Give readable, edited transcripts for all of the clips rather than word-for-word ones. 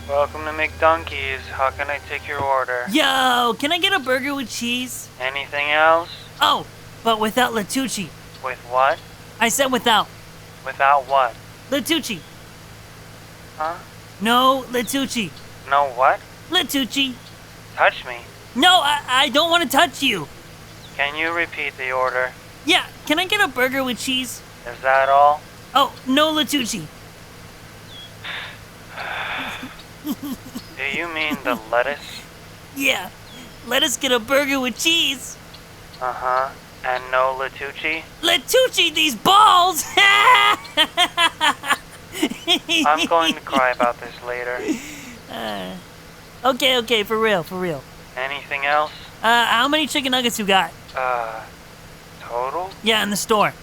Welcome to McDonkeys. How can I take your order? Yo, can I get a burger with cheese? Anything else? Oh, but without Latucci. With what? I said without. Without what? Latucci. Huh? No, Latucci. No what? Latucci. Touch me. No, I don't want to touch you. Can you repeat the order? Yeah, can I get a burger with cheese? Is that all? Oh, no Latucci. Do you mean the lettuce? Yeah, let us get a burger with cheese. Uh-huh. And no Latucci? Latucci, these balls! I'm going to cry about this later. Okay, for real. Anything else? How many chicken nuggets you got? Total? Yeah, in the store.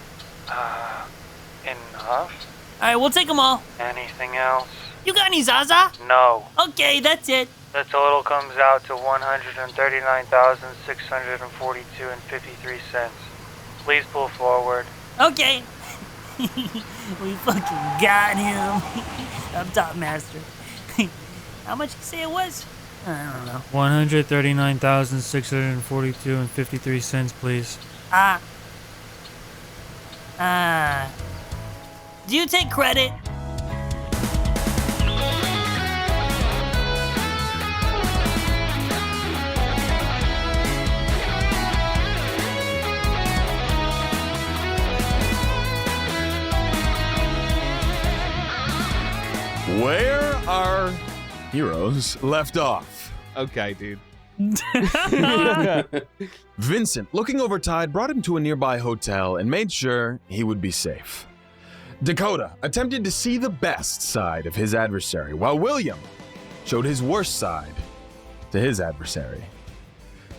Enough? Alright, we'll take them all. Anything else? You got any Zaza? No. Okay, that's it. The total comes out to $139,642.53. Please pull forward. Okay. We fucking got him. I'm top master. How much you say it was? I don't know. $139,642.53, please. Do you take credit? Where our heroes left off. Okay, dude. Vyncent, looking over Tide, brought him to a nearby hotel and made sure he would be safe. Dakota attempted to see the best side of his adversary, while William showed his worst side to his adversary.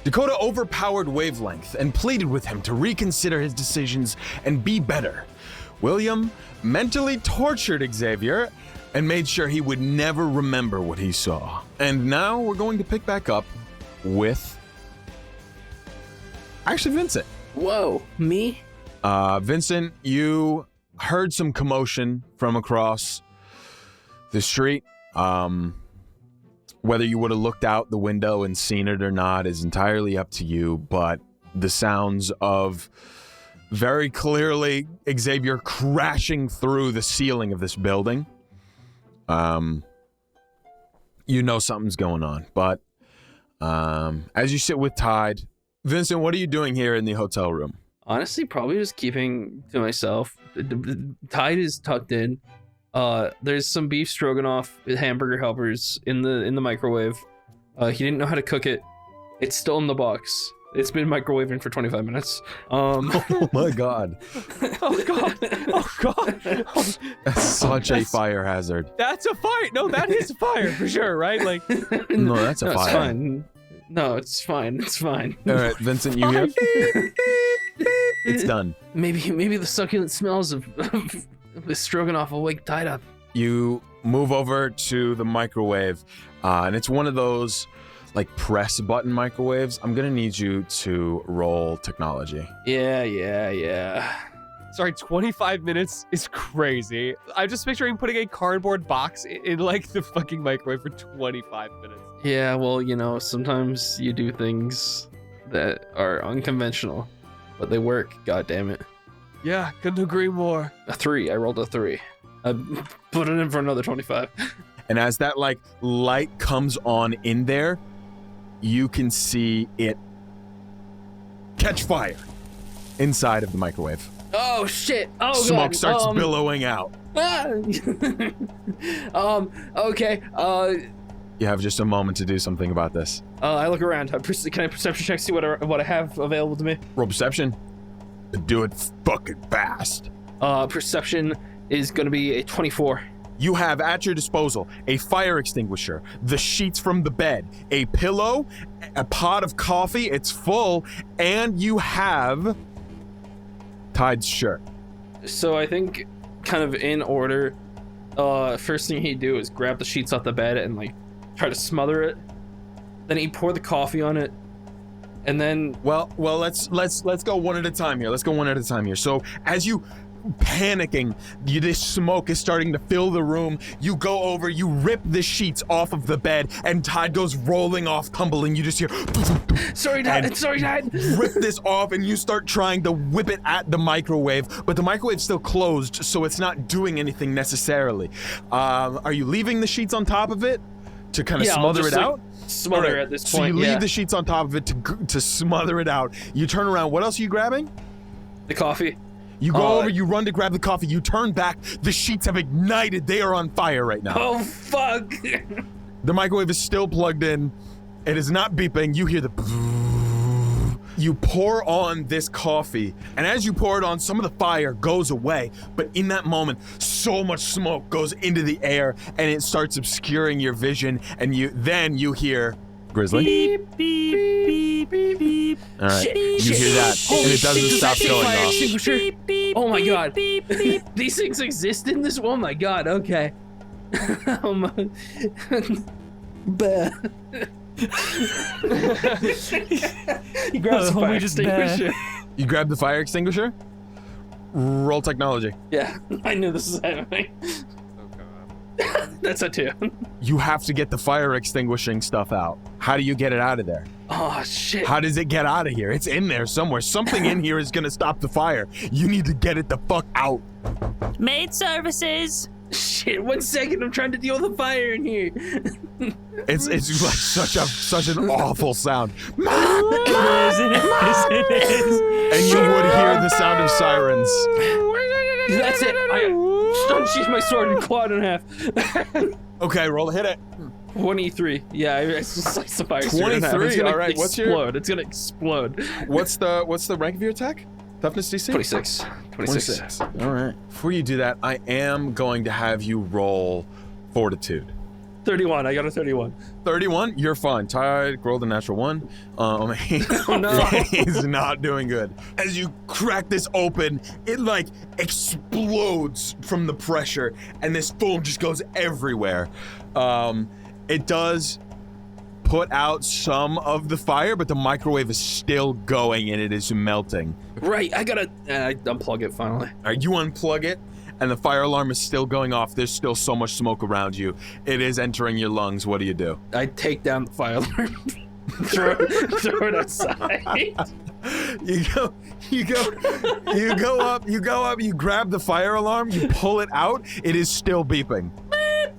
Dakota overpowered Wavelength and pleaded with him to reconsider his decisions and be better. William mentally tortured Xavier and made sure he would never remember what he saw. And now we're going to pick back up with... actually, Vyncent. Whoa, me? Vyncent, you heard some commotion from across the street. Whether you would have looked out the window and seen it or not is entirely up to you, but the sounds of very clearly Xavier crashing through the ceiling of this building. You know something's going on, but as you sit with Tide, Vyncent, what are you doing here in the hotel room? Honestly, probably just keeping to myself. Tide is tucked in. There's some beef stroganoff hamburger helpers in the microwave. He didn't know how to cook it. It's still in the box. It's been microwaving for 25 minutes. Oh my god. Oh god. Oh god. That's such a fire hazard. That's a fire. No, that is a fire for sure, right? Like, No, that's a fire. It's fine. No, it's fine. It's fine. All right, Vyncent, you hear? It's done. Maybe the succulent smells of the stroganoff will wake Tide up. You move over to the microwave, and it's one of those like press button microwaves. I'm gonna need you to roll technology. Yeah. sorry, 25 minutes is crazy. I'm just picturing putting a cardboard box in like the fucking microwave for 25 minutes. Yeah, well, you know, sometimes you do things that are unconventional, but they work, god damn it. Yeah, couldn't agree more. A 3. I rolled a 3. I put it in for another 25. And as that like light comes on in there, you can see it catch fire inside of the microwave. Oh shit! Oh Smoke god. starts billowing out. Okay. You have just a moment to do something about this. I look around. Can I perception check, see what I have available to me? Roll perception. Do it fucking fast. Perception is gonna be a 24. You have at your disposal a fire extinguisher, the sheets from the bed, a pillow, a pot of coffee, it's full, and you have Tide's shirt. So I think, kind of in order, first thing he'd do is grab the sheets off the bed and like try to smother it. Then he'd pour the coffee on it, and then Well, let's go one at a time here. So as you panicking. This smoke is starting to fill the room. You go over, you rip the sheets off of the bed, and Tide goes rolling off, tumbling. You just hear, Sorry, Dad. Sorry, Dad. rip this off, and you start trying to whip it at the microwave, but the microwave's still closed, so it's not doing anything necessarily. Are you leaving the sheets on top of it to kind of smother it out? Smother at this point. So you leave the sheets on top of it to smother it out. You turn around. What else are you grabbing? The coffee. You go over, you run to grab the coffee, you turn back, the sheets have ignited, they are on fire right now. Oh, fuck. The microwave is still plugged in, it is not beeping, you hear the You pour on this coffee, and as you pour it on, some of the fire goes away, but in that moment, so much smoke goes into the air, and it starts obscuring your vision, and then you hear Grizzly. Beep, beep, beep, beep. All right, Shit, you hear that, Holy and it doesn't shit, stop does that going fire off. extinguisher? Beep, beep, Oh my god. beep, beep. These things exist in this? Oh my god, okay. Oh my. Bah. He grabs the Oh, fire we just extinguisher. You grab the fire extinguisher? Roll technology. Yeah, I knew this was happening. Oh god. That's a 2. You have to get the fire extinguishing stuff out. How do you get it out of there? Oh shit. How does it get out of here? It's in there somewhere. Something in here is gonna stop the fire. You need to get it the fuck out. Maid services. Shit, 1 second, I'm trying to deal with the fire in here. It's like such an awful sound. It is, it is. And you would hear the sound of sirens. That's it. I stun sheath my sword and claw it in half. Okay, roll to hit it. 23. Yeah, I slice the fire sword in half. 23, It's gonna all right, what's your- explode. It's gonna explode. What's the rank of your attack? Toughness DC? 26. 26. All right. Before you do that, I am going to have you roll fortitude. 31. I got a 31. 31, you're fine. Tide rolled a natural 1. Oh no. He's not doing good. As you crack this open, it like explodes from the pressure, and this foam just goes everywhere. It does put out some of the fire, but the microwave is still going and it is melting. Right, I gotta unplug it finally. All right, you unplug it, and the fire alarm is still going off. There's still so much smoke around you. It is entering your lungs. What do you do? I take down the fire alarm. throw it outside. You go up, you grab the fire alarm, you pull it out, it is still beeping.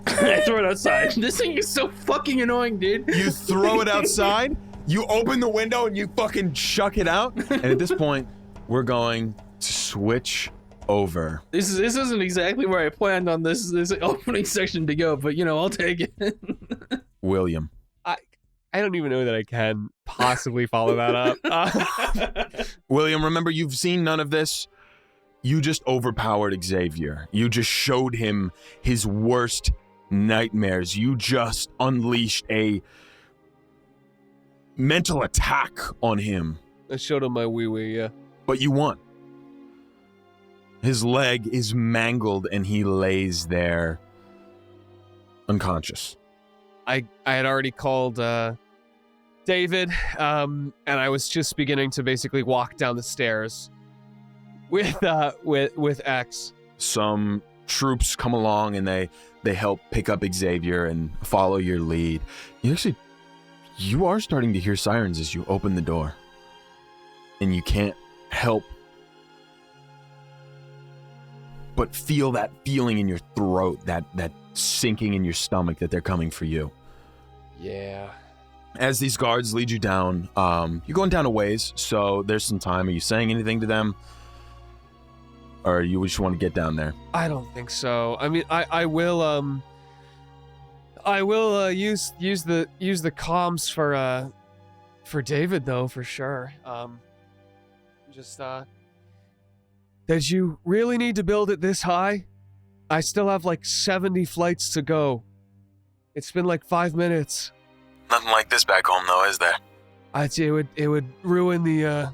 I throw it outside. This thing is so fucking annoying, dude. You throw it outside, you open the window and you fucking chuck it out. And at this point, we're going to switch over. This isn't exactly where I planned on this opening section to go, but you know, I'll take it. William. I don't even know that I can possibly follow that up. William, remember, you've seen none of this. You just overpowered Xavier. You just showed him his worst nightmares. You just unleashed a mental attack on him. I showed him my wee-wee, yeah. But you won. His leg is mangled and he lays there unconscious. I had already called David, and I was just beginning to basically walk down the stairs with X. Some troops come along and they help pick up Xavier and follow your lead. You are starting to hear sirens as you open the door. And you can't help but feel that feeling in your throat, that sinking in your stomach that they're coming for you. Yeah. As these guards lead you down, you're going down a ways, so there's some time. Are you saying anything to them? Or you just want to get down there? I don't think so. I mean, I will use the comms for David though, for sure. Did you really need to build it this high? I still have like 70 flights to go. It's been like 5 minutes. Nothing like this back home, though, is there? It would ruin the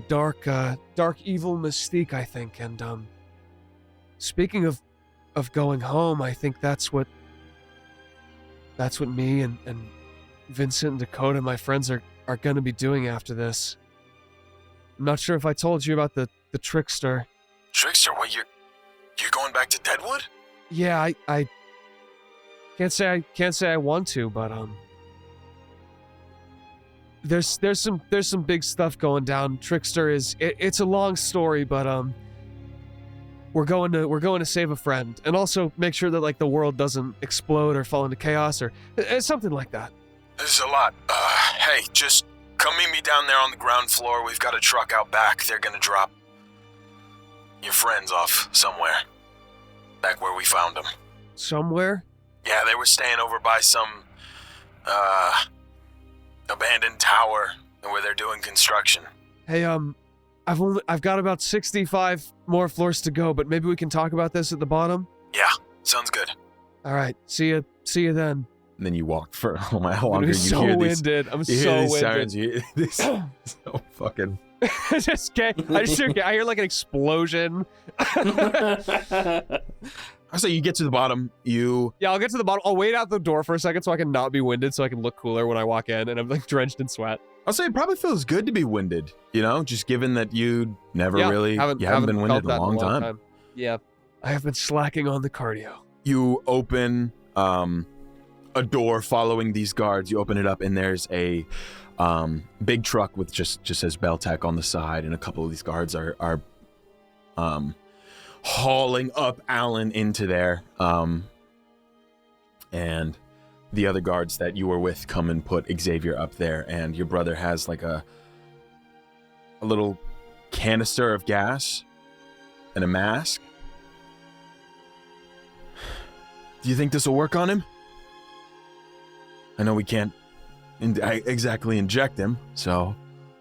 dark evil mystique, I think. And speaking of going home, I think that's what me and Vyncent and Dakota, my friends, are going to be doing after this. I'm not sure if I told you about the trickster. Trickster, what, you're going back to Deadwood? Yeah, I can't say I want to, but there's some big stuff going down. Trickster it's a long story, but we're going to save a friend and also make sure that like the world doesn't explode or fall into chaos or something like that. There's a lot. Hey, just come meet me down there on the ground floor. We've got a truck out back. They're gonna drop your friends off somewhere. Back where we found them. Somewhere? Yeah, they were staying over by some, abandoned tower where they're doing construction. Hey, I've got about 65 more floors to go, but maybe we can talk about this at the bottom? Yeah, sounds good. All right, see you then. And then you walk for a while longer. I'm so winded. I'm so winded. Sirens, so fucking... I hear like an explosion. I say you get to the bottom, Yeah, I'll get to the bottom. I'll wait out the door for a second so I can not be winded so I can look cooler when I walk in and I'm like drenched in sweat. I'll say it probably feels good to be winded, just given that you never you haven't been winded in a long time. Yeah, I have been slacking on the cardio. You open a door following these guards. You open it up and there's a big truck with just says Beltec on the side, and a couple of these guards are hauling up Alan into there. And the other guards that you were with come and put Xavier up there, and your brother has like a little canister of gas and a mask. Do you think this will work on him? I know we can't exactly inject him, so...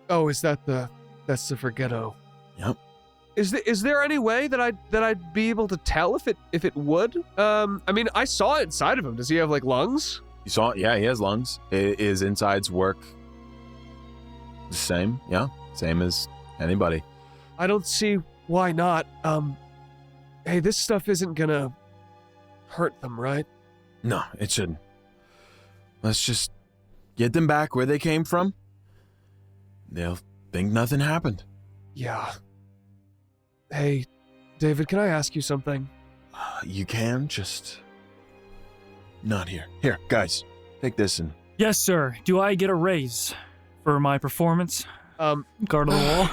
Oh, that's the Forgetto. Yep. Is there any way that I'd be able to tell if it would? I mean, I saw it inside of him. Does he have like lungs? You saw it? Yeah, he has lungs. His insides work the same. Yeah, same as anybody. I don't see why not. Hey, this stuff isn't gonna hurt them, right? No, it shouldn't. Let's just get them back where they came from. They'll think nothing happened. Yeah. Hey, David, can I ask you something? You can, just not here. Here, guys, take this and... Yes, sir. Do I get a raise for my performance? Guard of the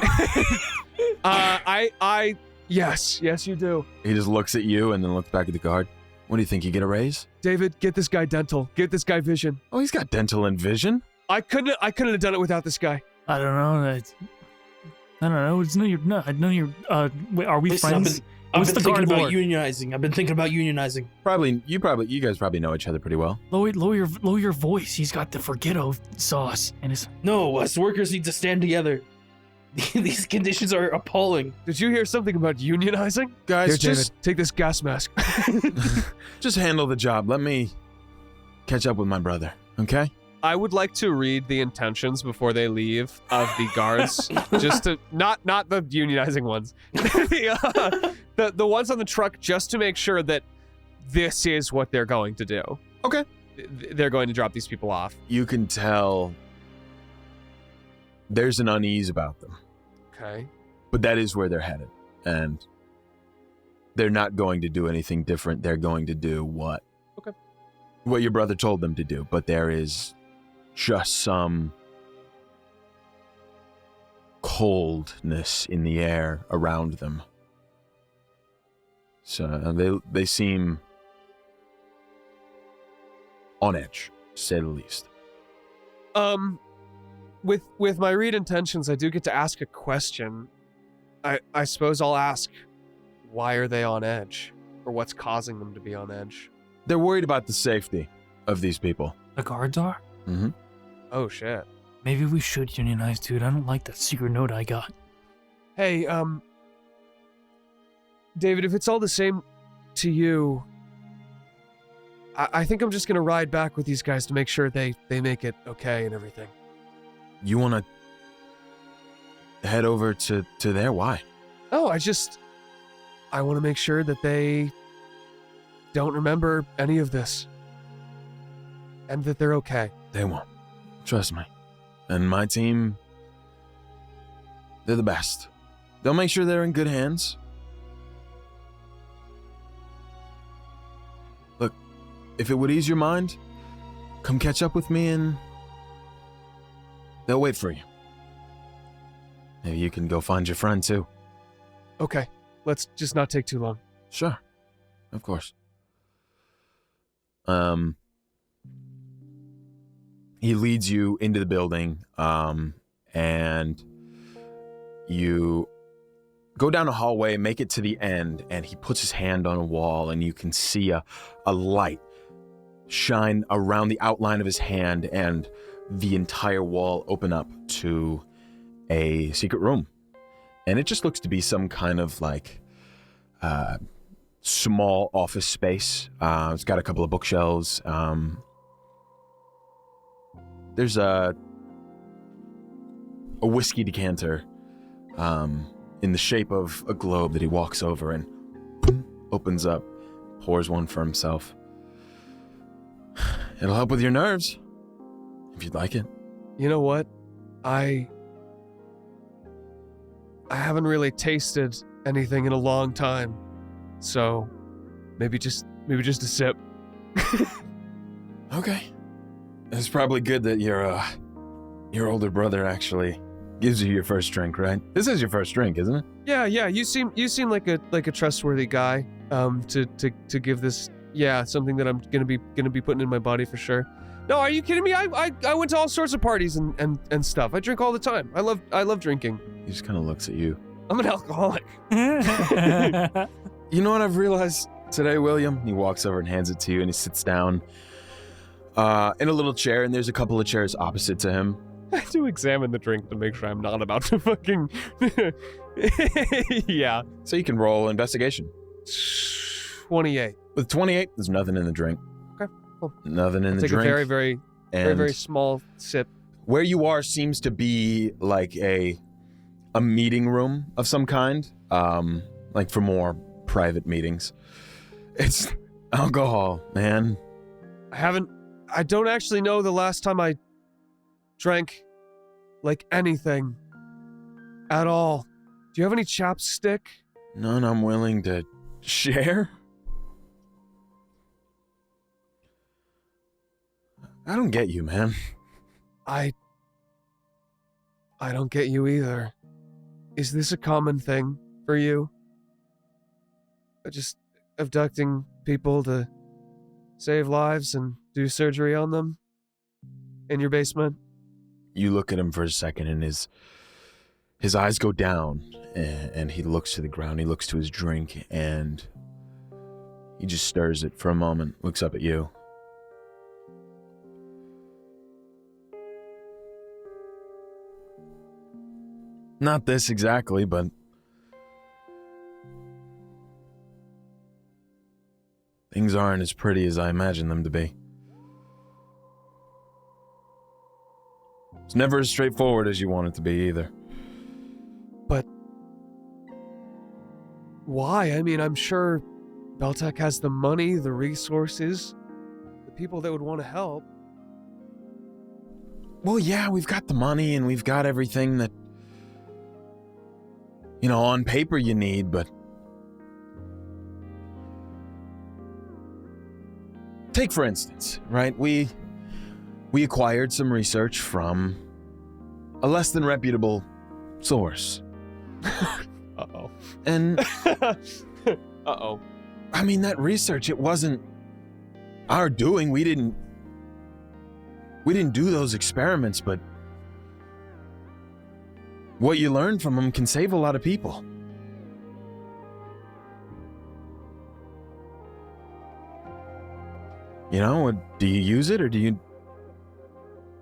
wall? Yes, you do. He just looks at you and then looks back at the guard. What do you think, you get a raise? David, get this guy dental. Get this guy vision. Oh, he's got dental and vision. I couldn't have done it without this guy. I don't know. I don't know. It's no, you're not. I know you're. Wait, are we Listen, friends? I've What's been the thinking guard about board? unionizing. I've been thinking about unionizing. You guys probably know each other pretty well. Lower your voice. He's got the Forgetto sauce in his. No, us workers need to stand together. These conditions are appalling. Did you hear something about unionizing? Guys, Here, just David, take this gas mask. just handle the job. Let me catch up with my brother, okay? I would like to read the intentions before they leave of the guards, just to not the unionizing ones, the ones on the truck, just to make sure that this is what they're going to do. Okay. They're going to drop these people off. You can tell there's an unease about them. Okay. But that is where they're headed. And they're not going to do anything different. They're going to do what your brother told them to do. But there is just some coldness in the air around them. So they seem on edge, to say the least. With my read intentions, I do get to ask a question. I suppose I'll ask, why are they on edge? Or what's causing them to be on edge? They're worried about the safety of these people. The guards are? Mm-hmm. Oh, shit. Maybe we should unionize, dude. I don't like that secret note I got. Hey, David, if it's all the same to you, I think I'm just gonna ride back with these guys to make sure they make it okay and everything. You want to head over to there? Why? Oh, I want to make sure that they don't remember any of this. And that they're okay. They won't. Trust me. And my team, they're the best. They'll make sure they're in good hands. Look, if it would ease your mind, come catch up with me and they'll wait for you. Maybe you can go find your friend too. Okay, let's just not take too long. Sure, of course. He leads you into the building, and you go down a hallway, make it to the end, and he puts his hand on a wall, and you can see a light shine around the outline of his hand, and the entire wall open up to a secret room. And it just looks to be some kind of like small office space. It's got a couple of bookshelves. There's a whiskey decanter in the shape of a globe that he walks over and opens up, pours one for himself. It'll help with your nerves, if you'd like it. You know what? I haven't really tasted anything in a long time, so maybe just a sip. Okay. It's probably good that your older brother actually gives you your first drink, right? This is your first drink, isn't it? Yeah. You seem like a trustworthy guy. To give this, something that I'm gonna be putting in my body for sure. No, are you kidding me? I went to all sorts of parties and stuff. I drink all the time. I love drinking. He just kind of looks at you. I'm an alcoholic. You know what I've realized today, William? He walks over and hands it to you, and he sits down in a little chair, and there's a couple of chairs opposite to him. I do examine the drink to make sure I'm not about to fucking... Yeah. So you can roll investigation. 28. With 28, there's nothing in the drink. Okay, cool. Nothing in the Take drink. a very small sip. Where you are seems to be like a meeting room of some kind, like for more private meetings. It's alcohol, man. I don't actually know the last time I drank like anything at all. Do you have any chapstick? None I'm willing to share? I don't get you, man. I don't get you either. Is this a common thing for you? Just abducting people to save lives and do surgery on them in your basement? You look at him for a second, and his eyes go down, and he looks to the ground. He looks to his drink, and he just stirs it for a moment, looks up at you. Not this exactly, but things aren't as pretty as I imagined them to be. It's never as straightforward as you want it to be either. But why? I mean, I'm sure Beltec has the money, the resources, the people that would want to help. Well, yeah, we've got the money and we've got everything that, on paper you need, but take for instance, right? We acquired some research from a less than reputable source. Uh-oh. And Uh-oh. I mean, that research, it wasn't our doing. We didn't do those experiments, but what you learn from them can save a lot of people. Do you use it or do you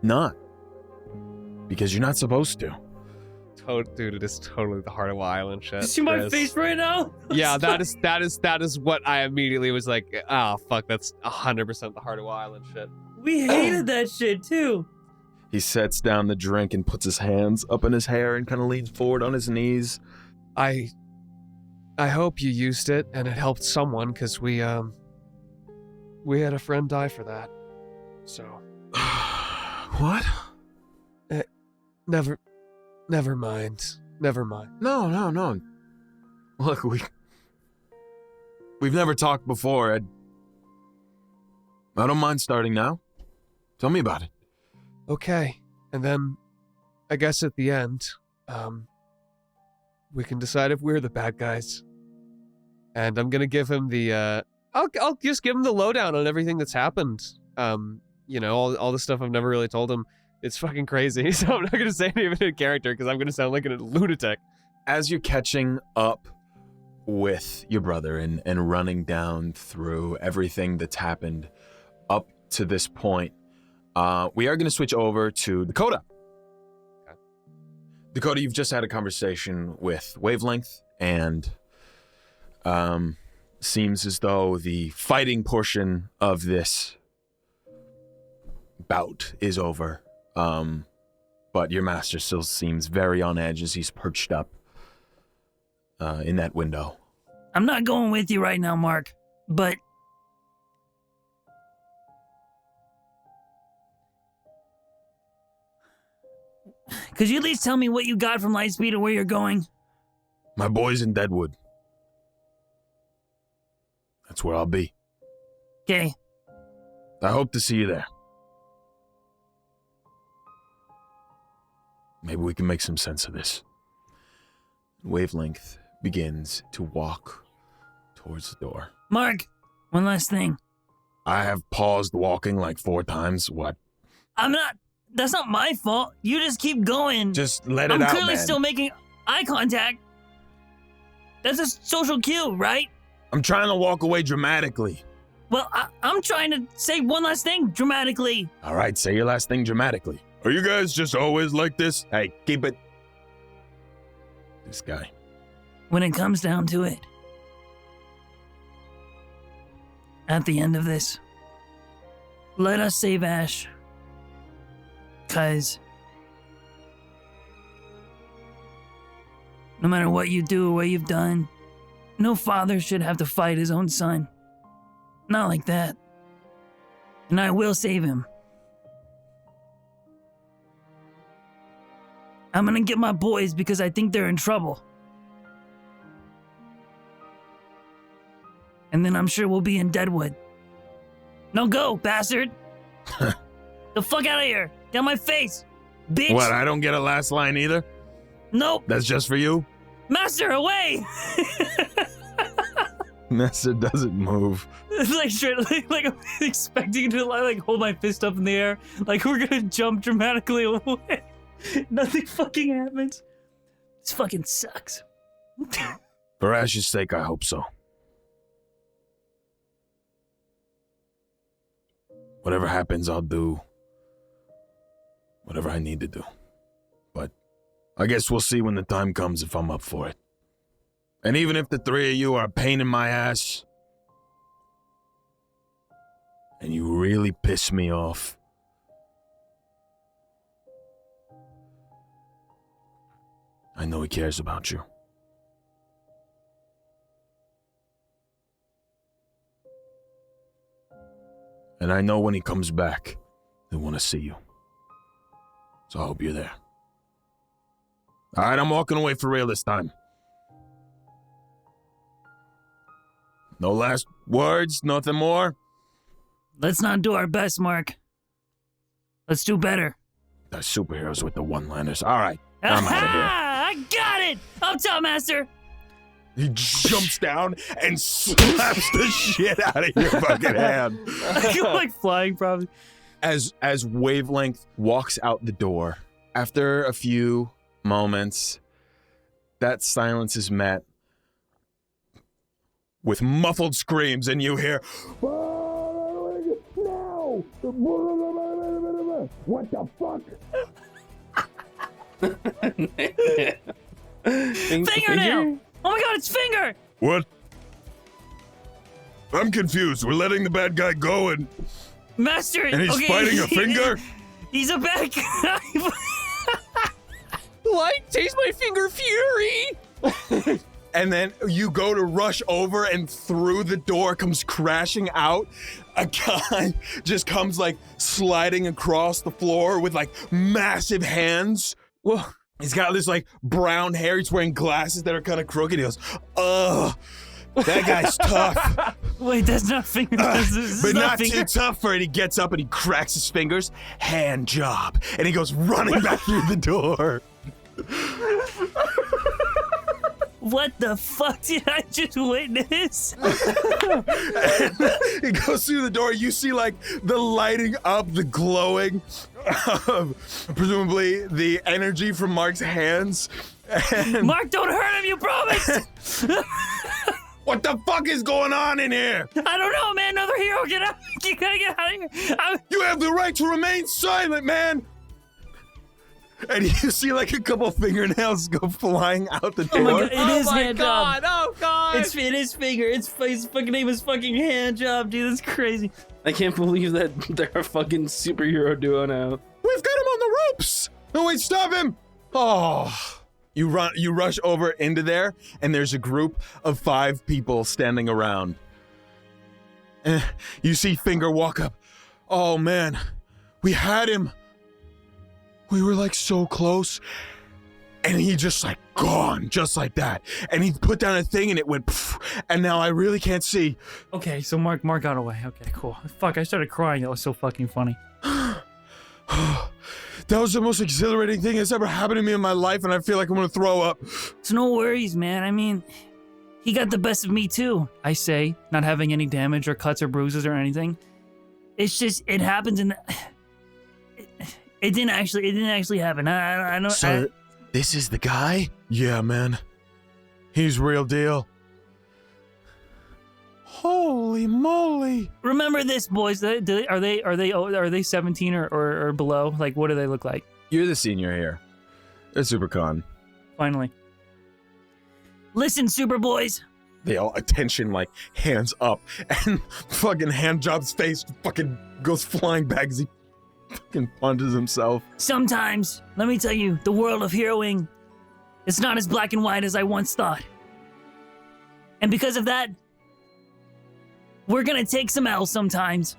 not? Because you're not supposed to. Dude, it is totally the Heart of Island shit. You see my Chris. face right now? Yeah, that is what I immediately was like, oh fuck, that's 100% the Heart of Island shit. We hated that shit too. He sets down the drink and puts his hands up in his hair and kind of leans forward on his knees. I hope you used it and it helped someone, because we had a friend die for that. So. What? Never mind. Never mind. No. Look, we've never talked before. I don't mind starting now. Tell me about it. Okay, and then I guess at the end, we can decide if we're the bad guys. And I'm gonna give him the I'll just give him the lowdown on everything that's happened. You know, all the stuff I've never really told him. It's fucking crazy. So I'm not gonna say any of it in character because I'm gonna sound like a lunatic. As you're catching up with your brother and running down through everything that's happened up to this point, we are going to switch over to Dakota. Okay. Dakota, you've just had a conversation with Wavelength, and seems as though the fighting portion of this bout is over. But your master still seems very on edge as he's perched up in that window. I'm not going with you right now, Mark, but could you at least tell me what you got from Lightspeed or where you're going? My boy's in Deadwood. That's where I'll be. Okay. I hope to see you there. Maybe we can make some sense of this. Wavelength begins to walk towards the door. Mark, one last thing. I have paused walking like 4 times. What? That's not my fault. You just keep going. Just let it I'm out, clearly man. still making eye contact. That's a social cue, right? I'm trying to walk away dramatically. Well, I'm trying to say one last thing dramatically. All right, say your last thing dramatically. Are you guys just always like this? Hey, keep it. This guy. When it comes down to it, at the end of this, let us save Ash. 'Cause no matter what you do or what you've done, no father should have to fight his own son. Not like that. And I will save him. I'm gonna get my boys because I think they're in trouble. And then I'm sure we'll be in Deadwood. Now go, bastard! The fuck out of here! Get out my face! Bitch! What, I don't get a last line either? Nope! That's just for you? Master, away! Master doesn't move. Like straight, like I'm expecting to like hold my fist up in the air, like we're gonna jump dramatically away. Nothing fucking happens. This fucking sucks. For Ash's sake, I hope so. Whatever happens, I'll do whatever I need to do. But I guess we'll see when the time comes if I'm up for it. And even if the 3 of you are a pain in my ass, and you really piss me off, I know he cares about you. And I know when he comes back, he'll want to see you. So I hope you're there. All right, I'm walking away for real this time. No last words, nothing more? Let's not do our best, Mark. Let's do better. The superheroes with the one-liners. All right, I'm out of here. I got it! Up top, Master! He jumps down and slaps the shit out of your fucking hand. You're like flying, probably. As Wavelength walks out the door, after a few moments, that silence is met with muffled screams, and you hear, "No! What the fuck?" Fingernail! Oh my god, it's Finger! What? I'm confused. We're letting the bad guy go and Master! he's okay, fighting a finger? He's a bad guy! Light, taste my finger fury! And then you go to rush over, and through the door comes crashing out. A guy just comes like sliding across the floor with like massive hands. Whoa. He's got this like brown hair. He's wearing glasses that are kind of crooked. He goes, "Ugh, that guy's tough." Wait, that's not finger. This is But not finger. too tough for it. He gets up and he cracks his fingers. Hand job. And he goes running back through the door. What the fuck did I just witness? He goes through the door. You see, like, the lighting up, the glowing of presumably the energy from Mark's hands. And Mark, don't hurt him, you promised! what the fuck is going on in here? I don't know, man. Another hero, get out. You gotta get out of here. You have the right to remain silent, man. And you see like a couple fingernails go flying out the door. Oh my god, it is hand God! job. Oh god! It is finger. His fucking name is fucking hand job, dude. That's crazy. I can't believe that they're a fucking superhero duo now. We've got him on the ropes. No, wait, stop him. Oh. You rush over into there, and there's a group of 5 people standing around. You see Finger walk up. Oh man, we had him. We were like so close. And he just like gone, just like that. And he put down a thing and it went pff, and now I really can't see. Okay, so Mark got away. Okay, cool. Fuck, I started crying. That was so fucking funny. That was the most exhilarating thing that's ever happened to me in my life, and I feel like I'm gonna throw up. So no worries, man. I mean, he got the best of me too. I say, not having any damage or cuts or bruises or anything. It's just it happens in. It didn't actually happen. I know. So, this is the guy? Yeah, man. He's real deal. Holy moly. Remember this, boys. Are they 17 or below? Like, what do they look like? You're the senior here. It's SuperCon. Finally. Listen, super boys. They all attention, like, hands up. And fucking Handjob's face fucking goes flying back as he fucking punches himself. Sometimes, let me tell you, the world of heroing, it's not as black and white as I once thought. And because of that, we're gonna take some L's sometimes.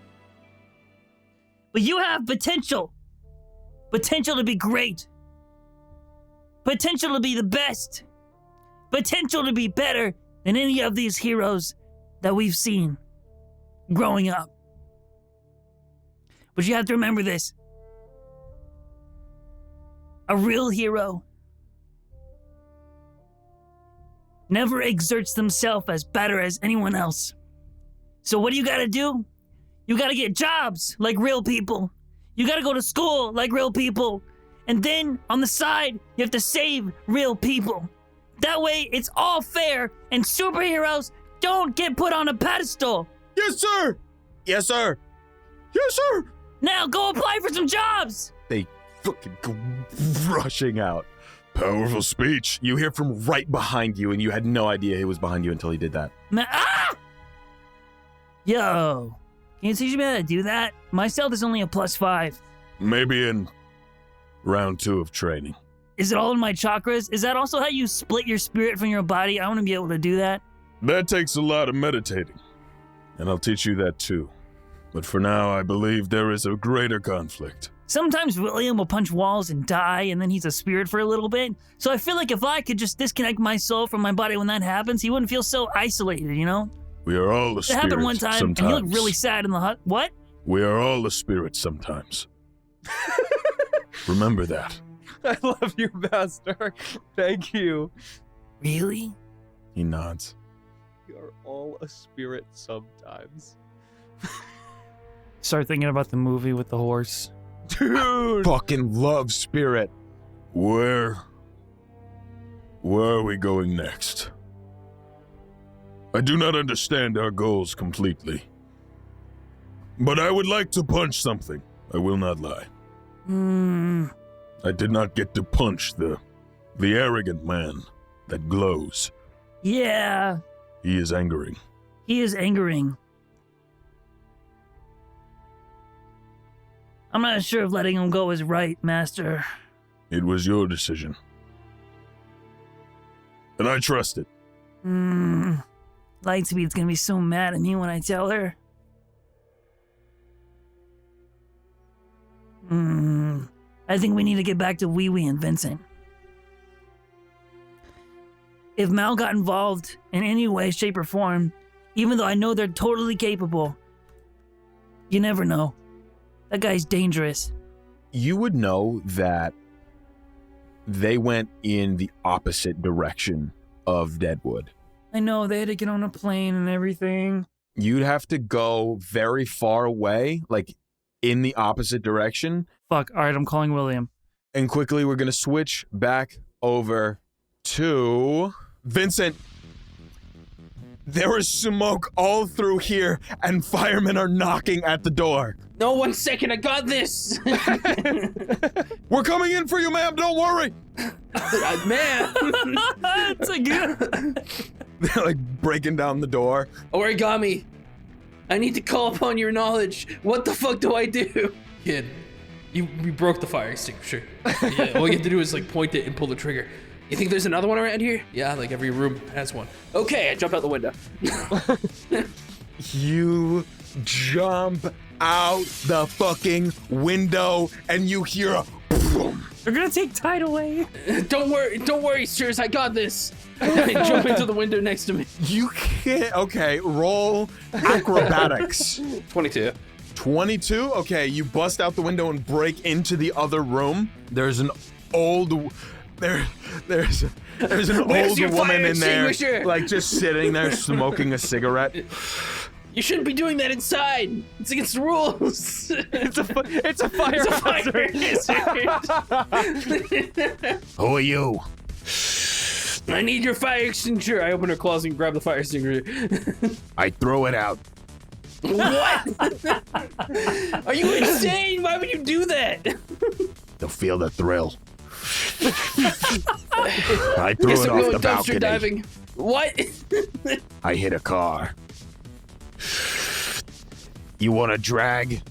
But you have potential. Potential to be great. Potential to be the best. Potential to be better than any of these heroes that we've seen growing up. But you have to remember this. A real hero never exerts themselves as better as anyone else. So what do you gotta do? You gotta get jobs like real people. You gotta go to school like real people. And then on the side, you have to save real people. That way it's all fair and superheroes don't get put on a pedestal. Yes, sir! Yes, sir! Yes, sir! Now go apply for some jobs. They fucking go rushing out. Powerful speech. You hear from right behind you, and you had no idea he was behind you until he did that. Ah! Yo, can you teach me how to do that? My stealth is only a +5. Maybe in round 2 of training. Is it all in my chakras? Is that also how you split your spirit from your body? I want to be able to do that. That takes a lot of meditating, and I'll teach you that too. But for now, I believe there is a greater conflict. Sometimes William will punch walls and die, and then he's a spirit for a little bit. So I feel like if I could just disconnect my soul from my body when that happens, he wouldn't feel so isolated, you know? We are all a It spirit happened one time, sometimes. and he looked really sad in the hut. What? We are all a spirit sometimes. Remember that. I love you, Master. Thank you. Really? He nods. We are all a spirit sometimes. Start thinking about the movie with the horse. Dude! Fucking love Spirit. Where are we going next? I do not understand our goals completely. But I would like to punch something. I will not lie. I did not get to punch the arrogant man that glows. Yeah, He is angering. he is angering. I'm not sure if letting him go is right, Master. It was your decision. And I trust it. Lightspeed's gonna be so mad at me when I tell her. I think we need to get back to Wee Wee and Vincent. If Mal got involved in any way, shape, or form, Even though I know they're totally capable. You never know. That guy's dangerous. You would know that they went in the opposite direction of Deadwood. I know, they had to get on a plane and everything. You'd have to go very far away, like in the opposite direction. Fuck. All right, I'm calling William. And quickly, we're going to switch back over to Vyncent. There is smoke all through here, and firemen are knocking at the door. No, 1 second, I got this. We're coming in for you, ma'am. Don't worry. Man. It's a good. They're like breaking down the door. Origami, I need to call upon your knowledge. What the fuck do I do? Kid, you broke the fire extinguisher. Yeah, all you have to do is like point it and pull the trigger. You think there's another one around here? Yeah, like every room has one. Okay, I jump out the window. You jump out the fucking window and you hear a boom. They're gonna take Tide away. Don't worry, sirs, I got this. I jump into the window next to me. You can't. Okay, roll acrobatics. 22. 22? Okay, you bust out the window and break into the other room. There's an old. There's an Where's old your woman fire in there, extinguisher? like just sitting there smoking a cigarette. You shouldn't be doing that inside. It's against the rules. It's a fire hazard. Who are you? I need your fire extinguisher. I open her closet and grab the fire extinguisher. I throw it out. What? Are you insane? Why would you do that? To feel the thrill. I threw Guess it I'm off going the dumpster balcony. diving. What? I hit a car. You want a drag?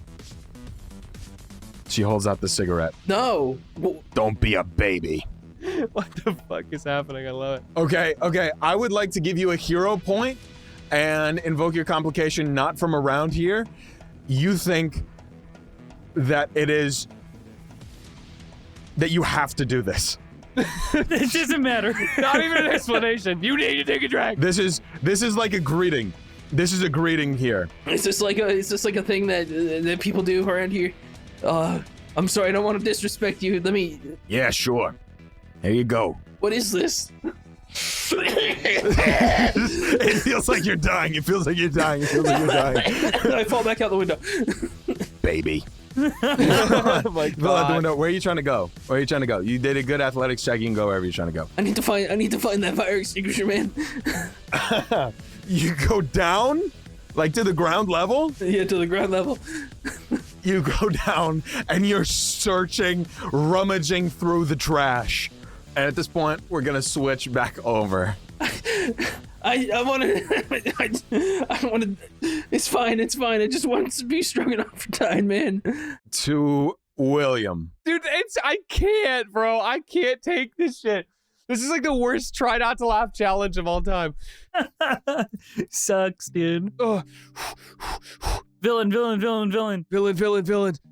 She holds out the cigarette. No. Don't be a baby. What the fuck is happening? I love it. Okay. I would like to give you a hero point and invoke your complication not from around here. You think that it is that you have to do this. It doesn't matter. Not even an explanation. You need to take a drag. This is like a greeting. This is a greeting here. Is this like a thing that people do around here? I'm sorry, I don't want to disrespect you. Let me. Yeah, sure. Here you go. What is this? It feels like you're dying. It feels like you're dying. I fall back out the window. Baby. Oh my Fill out the god. window. Where are you trying to go? You did a good athletics check. You can go wherever you're trying to go. I need to find that fire extinguisher, man. You go down, like to the ground level. Yeah, to the ground level. You go down and you're searching, rummaging through the trash. And at this point, we're gonna switch back over. I want to. It's fine. I just want to be strong enough for time, man. To William. Dude, I can't, bro. I can't take this shit. This is like the worst try not to laugh challenge of all time. Sucks, dude. Ugh. Villain. Villain.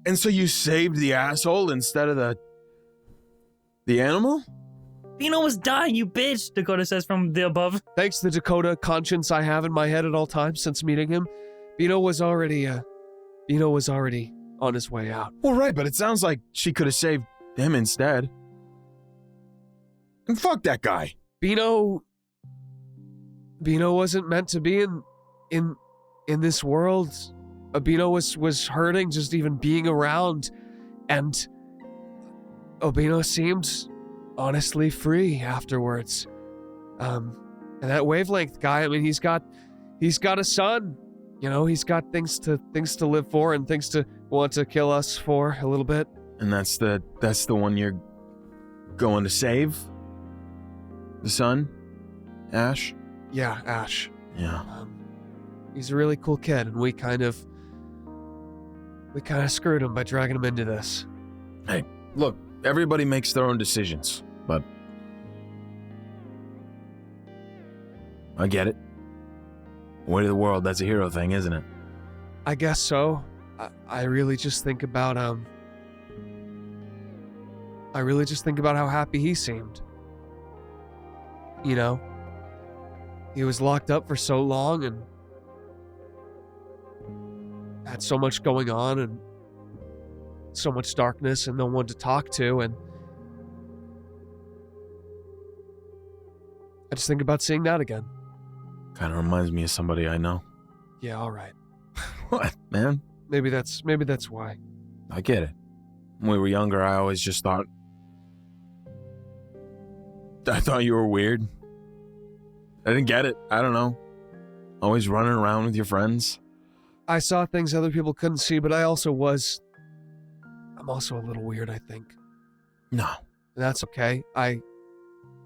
And so you saved the asshole instead of the animal? Bino was dying, you bitch, Dakota says from the above. Thanks to the Dakota conscience I have in my head at all times since meeting him, Bino was already on his way out. Well, right, but it sounds like she could have saved him instead. And fuck that guy. Bino wasn't meant to be in this world. Bino was hurting just even being around, and Obino seemed honestly free afterwards. And that wavelength guy, I mean, he's got a son. You know, he's got things to live for and things to want to kill us for a little bit. And that's the one you're going to save? The son? Ash? Yeah, Ash. Yeah. He's a really cool kid, and we kind of screwed him by dragging him into this. Hey, look, everybody makes their own decisions, but I get it. Way to the world, that's a hero thing, isn't it? I guess so. I really just think about how happy he seemed. You know, he was locked up for so long, and had so much going on and so much darkness and no one to talk to, and I just think about seeing that again. Kind of reminds me of somebody I know. Yeah, all right. What, man? Maybe that's why. I get it. When we were younger, I always just thought you were weird. I didn't get it. I don't know. Always running around with your friends. I saw things other people couldn't see, but I'm also a little weird, I think. No. And that's okay.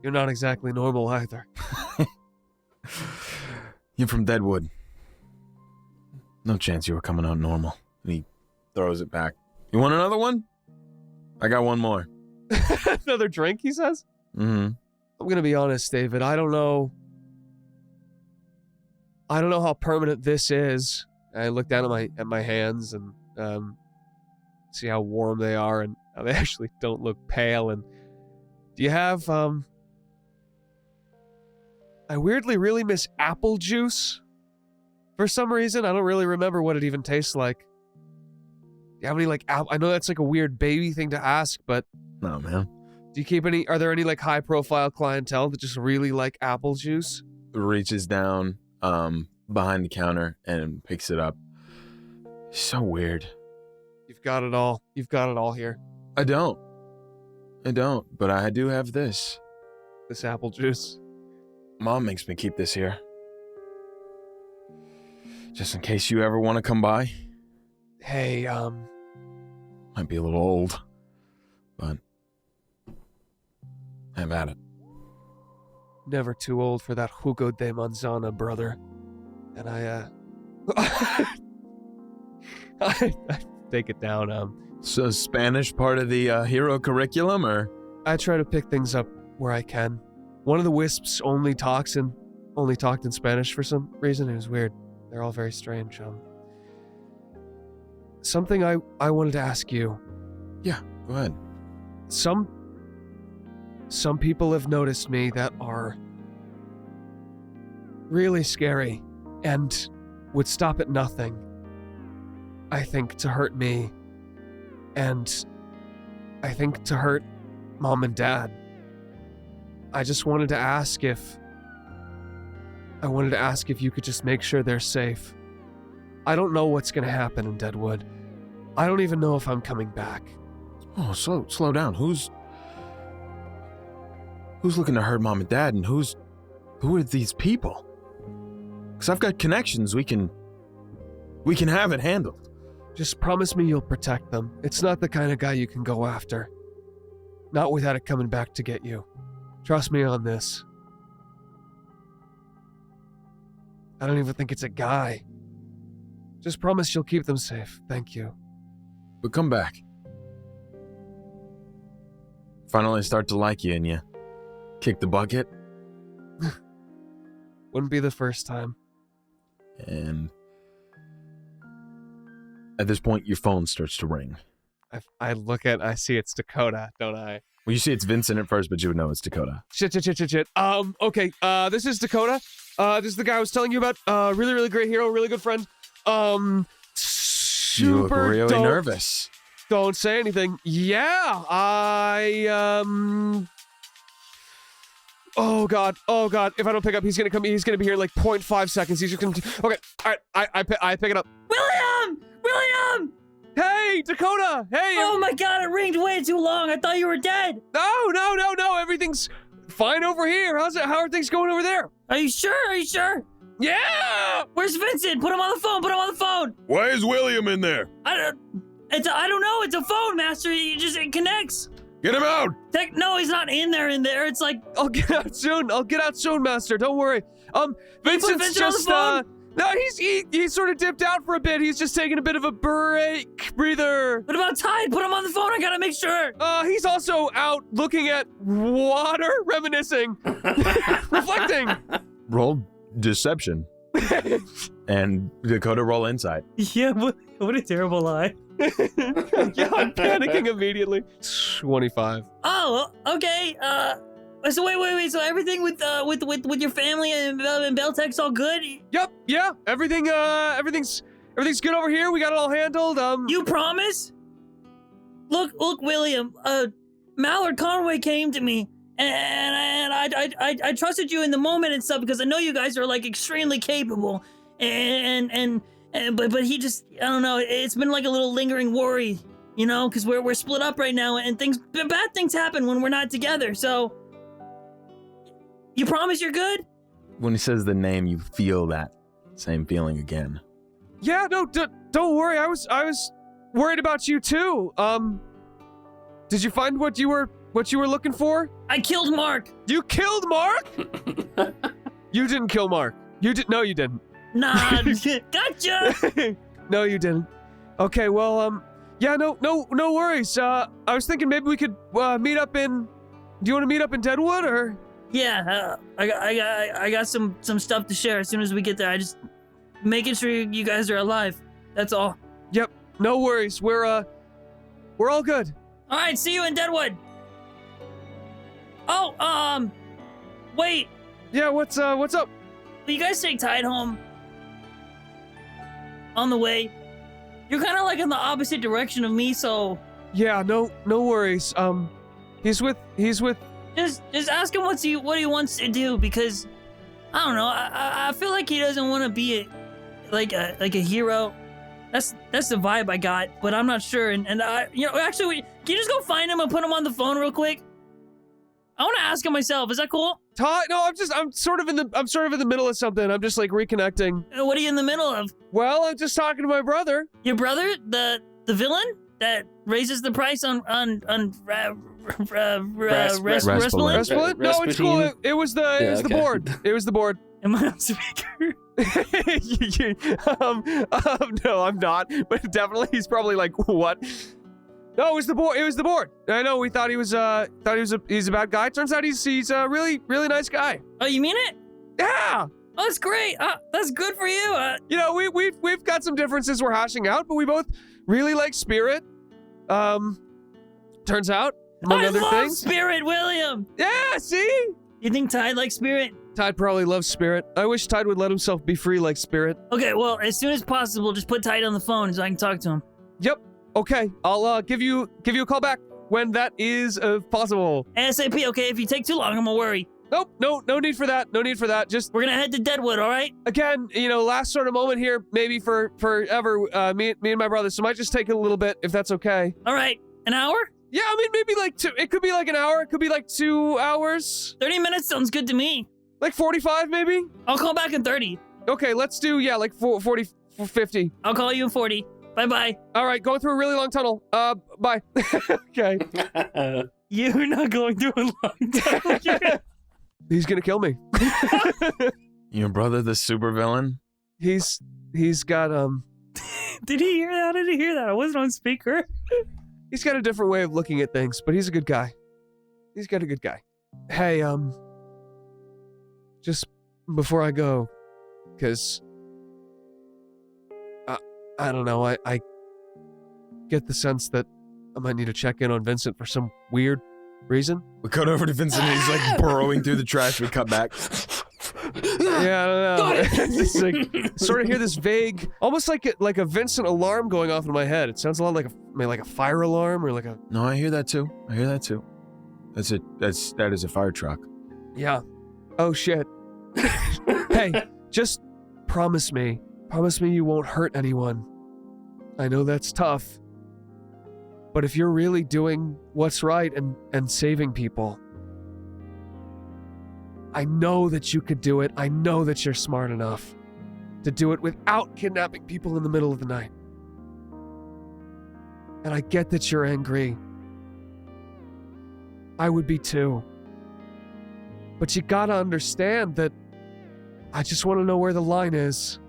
You're not exactly normal either. You're from Deadwood. No chance you were coming out normal. And he throws it back. You want another one? I got one more. Another drink, he says? Mm-hmm. I'm gonna be honest, David. I don't know how permanent this is. I look down at my hands and see how warm they are and how they actually don't look pale. And do you have I weirdly really miss apple juice. For some reason, I don't really remember what it even tastes like. Do you have any I know that's like a weird baby thing to ask, but No, man. do you keep are there any high profile clientele that just really like apple juice? Reaches down behind the counter and picks it up. So weird. You've got it all. You've got it all here. I don't, but I do have this. This apple juice. Mom makes me keep this here. Just in case you ever want to come by. Hey, Might be a little old, but have at it. never too old for that jugo de manzana, brother. And I take it down. So Spanish part of the hero curriculum, or? I try to pick things up where I can. One of the Wisps only talked in Spanish for some reason. It was weird. They're all very strange. Something I wanted to ask you. Yeah, go ahead. Some people have noticed me that are really scary and would stop at nothing, I think, to hurt me, and I think to hurt Mom and Dad. I just wanted to ask if you could just make sure they're safe. I don't know what's gonna happen in Deadwood. I don't even know if I'm coming back. Oh, slow down. Who's looking to hurt Mom and Dad, and who are these people? Because I've got connections. We can have it handled. Just promise me you'll protect them. It's not the kind of guy you can go after. Not without it coming back to get you. Trust me on this. I don't even think it's a guy. Just promise you'll keep them safe. Thank you. But come back. Finally start to like you, and you kick the bucket. Wouldn't be the first time. And at this point, your phone starts to ring. I see it's Dakota, don't I? Well, you see it's Vyncent at first, but you would know it's Dakota. Shit. Okay, this is Dakota. This is the guy I was telling you about. Really, really great hero, really good friend. Super You look really dope. nervous. Don't say anything. Yeah, Oh god. If I don't pick up, he's gonna come. He's gonna be here in 0.5 seconds. He's just gonna. Okay. All right. I pick it up. William! Hey, Dakota. Hey. Oh my god, it ringed way too long. I thought you were dead. No. Everything's fine over here. How are things going over there? Are you sure? Yeah. Where's Vincent? Put him on the phone. Why is William in there? I don't know. It's a phone, Master. It connects. Get him out! No, he's not in there. It's like... I'll get out soon, Master. Don't worry. Vincent's Vincent on the just, phone? no, he sort of dipped out for a bit. He's just taking a bit of a breather. What about Tide? Put him on the phone. I gotta make sure. He's also out looking at water, reminiscing, reflecting. Roll deception. And Dakota roll insight. Yeah, what a terrible lie. Yeah, I'm panicking immediately. 25. Oh, okay. So wait. So everything with your family and Beltec's all good? Yep. Yeah. Everything's Everything's good over here? We got it all handled? You promise? Look, William. Mallard Conway came to me, and I trusted you in the moment and stuff because I know you guys are like extremely capable, but he just, I don't know. It's been like a little lingering worry, you know, because we're split up right now, and bad things happen when we're not together. So, you promise you're good? When he says the name, you feel that same feeling again. Yeah, no, don't worry. I was worried about you too. Did you find what you were looking for? I killed Mark. You killed Mark? You didn't kill Mark. No, you didn't. Nah, gotcha. No, you didn't. Okay, well, yeah, no worries. I was thinking maybe we could meet up in. Do you want to meet up in Deadwood or? Yeah, I got some stuff to share as soon as we get there. I just making sure you guys are alive. That's all. Yep, no worries. We're all good. All right, see you in Deadwood. Oh, wait. Yeah, what's up? Will you guys take Tide home? On the way. You're kind of like in the opposite direction of me, so. Yeah, no worries. He's with. Just ask him what he wants to do, because I don't know. I feel like he doesn't want to be like a hero. That's the vibe I got, but I'm not sure. And I, actually, can you just go find him and put him on the phone real quick? I want to ask him myself. Is that cool? Todd, no, I'm sort of in the middle of something. I'm just like reconnecting. What are you in the middle of? Well, I'm just talking to my brother. Your brother, the villain that raises the price on Respalin? No, it's cool. It was the board. It was the board. Am I on speaker? No, I'm not. But definitely, he's probably like, what? No, it was the board. It was the board. I know. We thought he's a bad guy. Turns out he's a really nice guy. Oh, you mean it? Yeah. Oh, that's great. That's good for you. We've got some differences we're hashing out, but we both really like Spirit. Turns out, among other love things. Spirit, William. Yeah. See. You think Tide likes Spirit? Tide probably loves Spirit. I wish Tide would let himself be free like Spirit. Okay, well, as soon as possible, just put Tide on the phone so I can talk to him. Yep. Okay. I'll give you a call back when that is possible. ASAP. Okay, if you take too long, I'm gonna worry. Nope. No need for that. No need for that. Just we're gonna head to Deadwood. All right. Again, last sort of moment here, maybe forever. Me and my brother. So it might just take a little bit, if that's okay. All right. An hour? Yeah, I mean maybe like 2. It could be like an hour. It could be like 2 hours. 30 minutes sounds good to me. Like 45, maybe. I'll call back in 30. Okay, let's do like 40, 50. I'll call you in 40. Bye. All right, going through a really long tunnel. Bye. Okay. You're not going through a long tunnel. He's gonna kill me. Your brother, the supervillain? He's got Did he hear that? I didn't hear that. I wasn't on speaker. He's got a different way of looking at things, but he's a good guy. Hey, just before I go, because I don't know, I get the sense that I might need to check in on Vyncent for some weird reason. We cut over to Vyncent and he's like burrowing through the trash. We cut back. Yeah, I don't know. It's like, sort of hear this vague, almost like a Vyncent alarm going off in my head. It sounds a lot like a fire alarm or like a. No, I hear that too. That is a fire truck. Yeah. Oh shit. Hey, just promise me you won't hurt anyone. I know that's tough. But if you're really doing what's right and saving people, I know that you could do it. I know that you're smart enough to do it without kidnapping people in the middle of the night. And I get that you're angry. I would be too. But you gotta understand that I just want to know where the line is.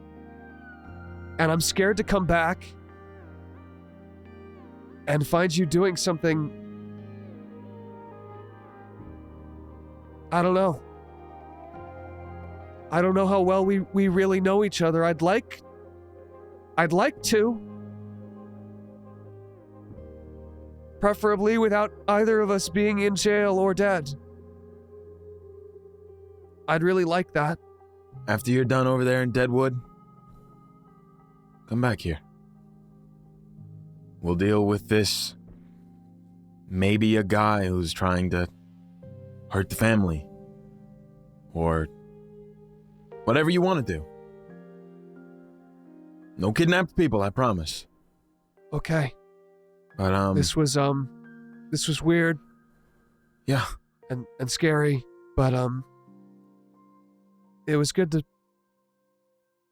And I'm scared to come back and find you doing something. I don't know. I don't know how well we really know each other. I'd like to. Preferably without either of us being in jail or dead. I'd really like that. After you're done over there in Deadwood, come back here. We'll deal with this. Maybe a guy who's trying to hurt the family. Or whatever you want to do. No kidnapped people, I promise. Okay. But, This was weird yeah. and scary, but, it was good to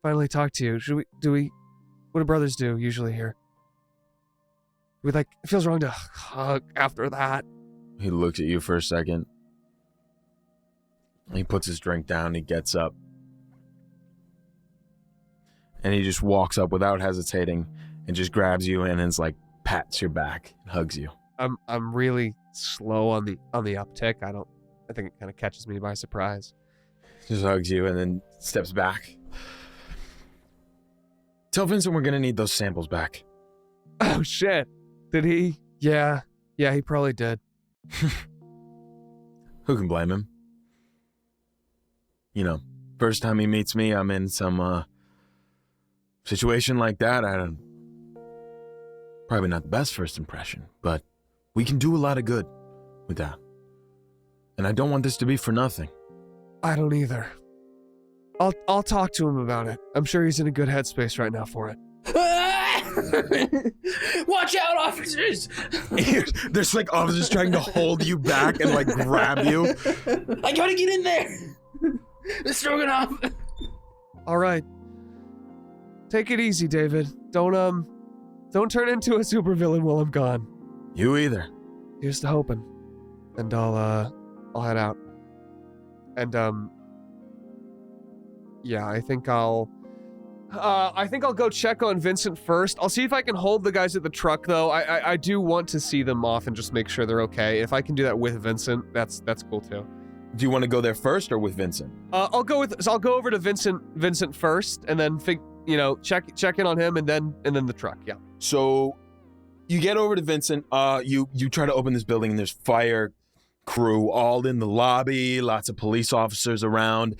finally talk to you. What do brothers do usually here? It feels wrong to hug after that. He looks at you for a second. He puts his drink down, he gets up. And he just walks up without hesitating and just grabs you and is like, pats your back and hugs you. I'm really slow on the uptick. I think it kind of catches me by surprise. Just hugs you and then steps back. Tell Vincent we're gonna need those samples back. Oh shit. Did he? Yeah, he probably did. Who can blame him? You know, first time he meets me, I'm in some, situation like that. Probably not the best first impression, but we can do a lot of good with that. And I don't want this to be for nothing. I don't either. I'll talk to him about it. I'm sure he's in a good headspace right now for it. Watch out, officers! There's like officers trying to hold you back and like grab you. I gotta get in there! The Stroganoff! All right. Take it easy, David. Don't turn into a supervillain while I'm gone. You either. Here's to hoping. And I'll head out. And yeah, I think I'll go check on Vincent first. I'll see if I can hold the guys at the truck though. I do want to see them off and just make sure they're okay. If I can do that with Vincent, that's cool too. Do you want to go there first or with Vincent? I'll go over to Vincent first, and then check in on him, and then the truck. Yeah. So, you get over to Vincent. You try to open this building, and there's fire crew all in the lobby, lots of police officers around,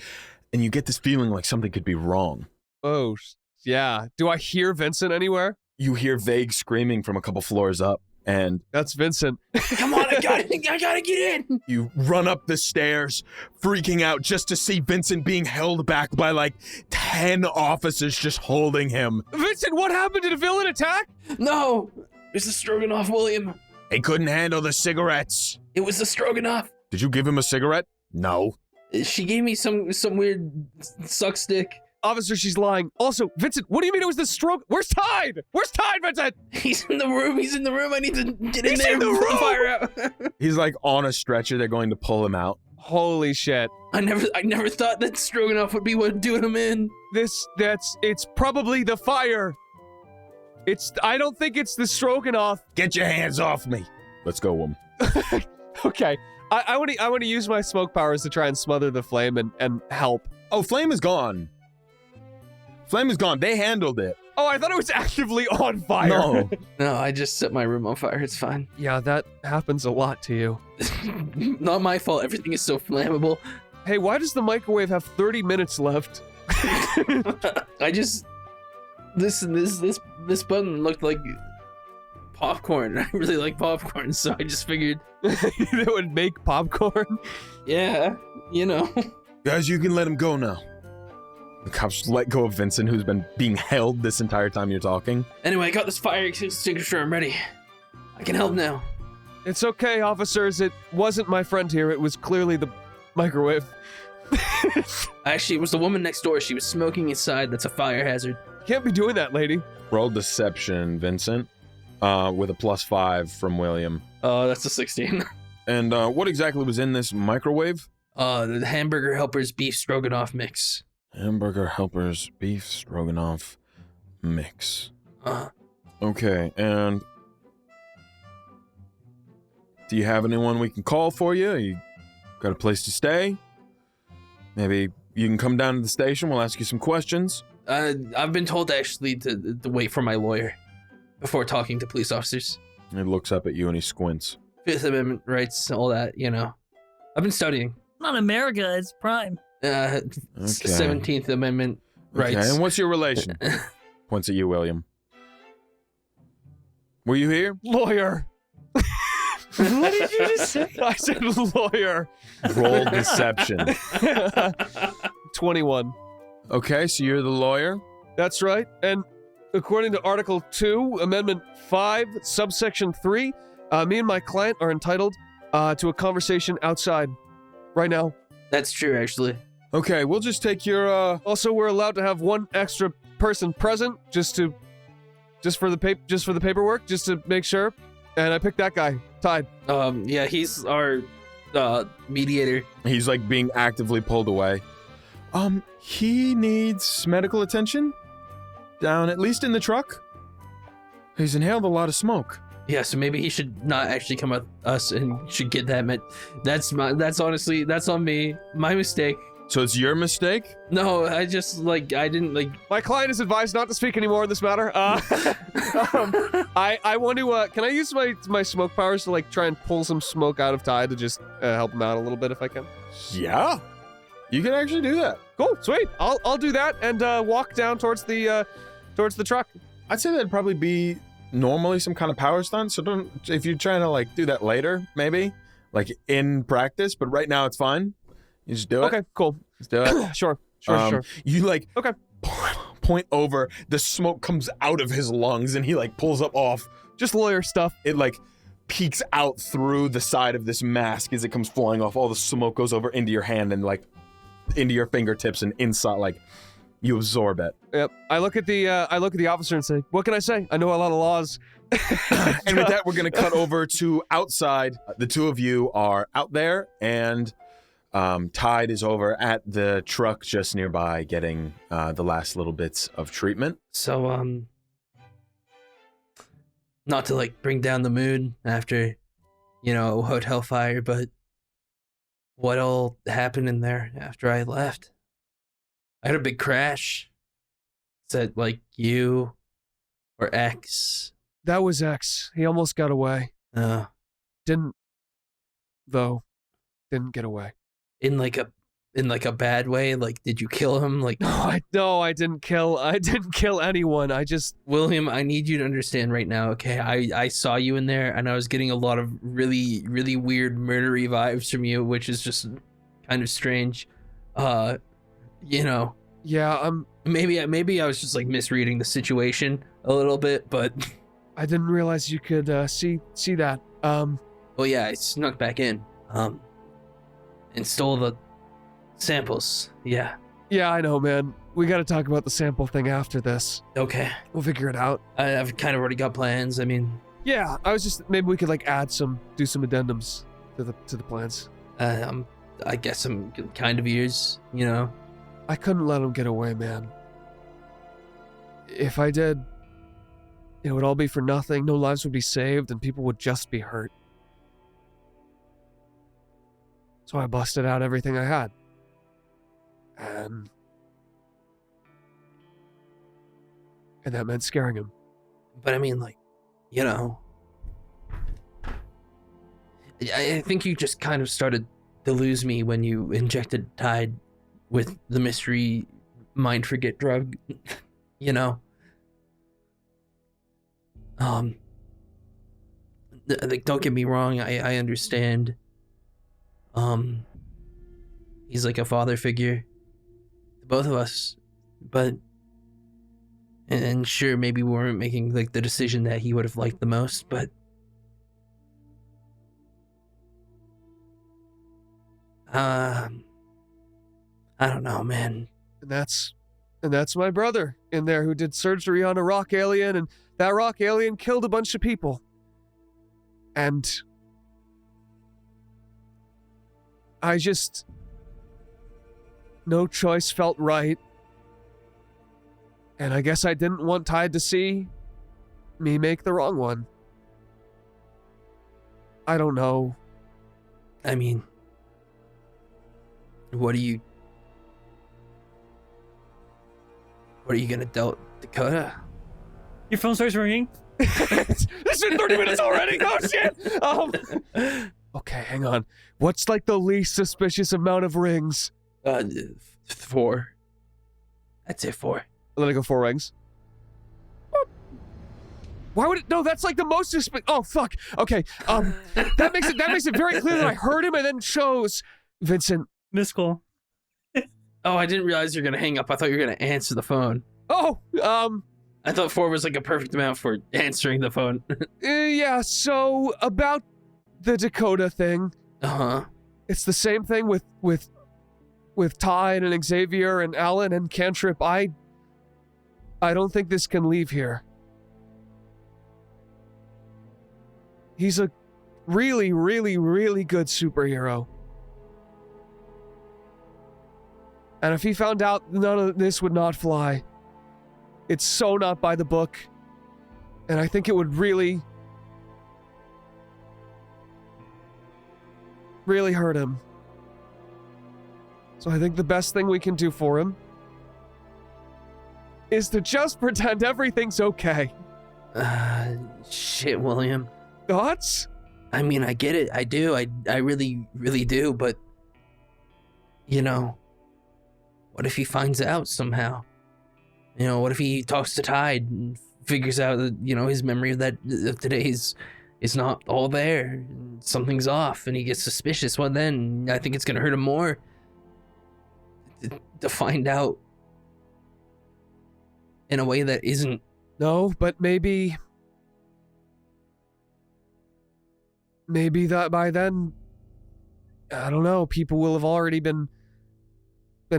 and you get this feeling like something could be wrong. Oh, yeah. Do I hear Vincent anywhere? You hear vague screaming from a couple floors up, and that's Vincent. Come on, I gotta get in. You run up the stairs, freaking out just to see Vincent being held back by like 10 officers just holding him. Vincent, what happened? Did a villain attack? No, it's the Stroganoff, William. He couldn't handle the cigarettes. It was the Stroganoff. Did you give him a cigarette? No. She gave me some weird suck stick. Officer, she's lying. Also, Vincent, what do you mean it was the stroke? Where's Tide? Where's Tide, Vincent? He's in the room. I need to get in He's there in the and room! fire out. He's like on a stretcher. They're going to pull him out. Holy shit. I never thought that Stroganoff would be what doing him in. It's probably the fire. I don't think it's the Stroganoff. Get your hands off me. Let's go, woman. Okay. I want to use my smoke powers to try and smother the flame and help. Oh, flame is gone. Flame is gone. They handled it. Oh, I thought it was actively on fire. No. No, I just set my room on fire. It's fine. Yeah, that happens a lot to you. Not my fault. Everything is so flammable. Hey, why does the microwave have 30 minutes left? This button looked like popcorn. I really like popcorn, so I just figured that would make popcorn. Yeah, you know. Guys, you can let him go now. The cops let go of Vincent, who's been being held this entire time you're talking. Anyway, I got this fire extinguisher. I'm ready. I can help now. It's okay, officers. It wasn't my friend here. It was clearly the microwave. Actually, it was the woman next door. She was smoking inside. That's a fire hazard. Can't be doing that, lady. Roll deception, Vincent, with a +5 from William. That's a 16. And what exactly was in this microwave? The Hamburger Helper's beef stroganoff mix. Hamburger Helper's beef stroganoff mix. Okay, and do you have anyone we can call for you? You got a place to stay? Maybe you can come down to the station. We'll ask you some questions. I've been told actually to wait for my lawyer before talking to police officers. He looks up at you and he squints. Fifth Amendment rights, all that, you know. I've been studying. Not America, it's prime. 17th Amendment rights. Okay, and what's your relation? Points at you, William. Were you here? Lawyer. What did you just say? I said lawyer. Roll deception. 21. Okay, so you're the lawyer? That's right. And according to Article 2, Amendment 5, Subsection 3, me and my client are entitled to a conversation outside right now. That's true, actually. Okay, we'll just take your, Also, we're allowed to have one extra person present just for the paperwork, just to make sure. And I picked that guy, Tide. Yeah, he's our mediator. He's like being actively pulled away. He needs medical attention? Down at least in the truck? He's inhaled a lot of smoke. Yeah, so maybe he should not actually come with us and should get that met. That's honestly, that's on me. My mistake. So it's your mistake? No, I didn't My client is advised not to speak anymore in this matter. I want to, can I use my smoke powers to like try and pull some smoke out of Tide to just help him out a little bit if I can? Yeah. You can actually do that. Cool, sweet. I'll do that and walk down towards the truck. I'd say that'd probably be normally some kind of power stunt, so don't, if you're trying to like do that later, maybe, like in practice, but right now it's fine. You just do it. Okay, cool. Just do it. Sure. You like Okay. point over, the smoke comes out of his lungs and he like pulls up off. Just lawyer stuff. It like peeks out through the side of this mask as it comes flying off. All the smoke goes over into your hand and like into your fingertips and inside, like you absorb it. Yep. I look at the officer and say, "What can I say? I know a lot of laws." And with that, we're gonna cut over to outside. The two of you are out there, and Tide is over at the truck just nearby getting the last little bits of treatment. So, not to like bring down the mood after, a hotel fire, but what all happened in there after I left? I had a big crash. Is that like you or X? That was X. He almost got away. Didn't get away. In like a bad way? Like, did you kill him? Like, No, I didn't kill anyone. I just... William, I need you to understand right now, okay? I saw you in there, and I was getting a lot of really, really weird murdery vibes from you, which is just kind of strange. Yeah, Maybe I was just like misreading the situation a little bit, but I didn't realize you could see that. well, yeah, I snuck back in, and stole the samples. Yeah. Yeah, I know, man. We got to talk about the sample thing after this. Okay. We'll figure it out. I've kind of already got plans. I mean, Yeah, I was just maybe we could like do some addendums to the plans. I guess some kind of ears, I couldn't let him get away, man. If I did, it would all be for nothing. No lives would be saved, and people would just be hurt. So I busted out everything I had. And that meant scaring him. But I mean, like, I think you just kind of started to lose me when you injected Tide with the mystery mind forget drug, Like, don't get me wrong, I understand. He's like a father figure to both of us, but and sure, maybe we weren't making like the decision that he would have liked the most, but I don't know, man. And that's my brother in there who did surgery on a rock alien, and that rock alien killed a bunch of people. And I just... no choice felt right. And I guess I didn't want Tide to see me make the wrong one. I don't know. I mean, what are you gonna tell Dakota? Your phone starts ringing. It's been 30 minutes already. Oh shit. Okay, hang on. What's like the least suspicious amount of rings? 4. I'd say 4. And then I go 4 rings. Why would it? No, that's like the most. Oh fuck. Okay. That makes it very clear that I heard him and then chose Vincent. Miss call. Oh, I didn't realize you were gonna hang up. I thought you were gonna answer the phone. Oh, I thought 4 was like a perfect amount for answering the phone. Yeah. So about the Dakota thing. Uh-huh. It's the same thing with Tide and Xavier and Alan and Cantrip. I don't think this can leave here. He's a really, really, really good superhero. And if he found out, none of this would not fly. It's so not by the book. And I think it would really, really hurt him. So I think the best thing we can do for him is to just pretend everything's okay. Shit, William. Thoughts? I mean, I get it. I do. I really, really do. But, you know, what if he finds out somehow? You know, what if he talks to Tide and figures out that, you know, his memory of today is not all there. Something's off and he gets suspicious. Well, then I think it's going to hurt him more to find out in a way that isn't. No, but maybe that by then, I don't know, people will have already been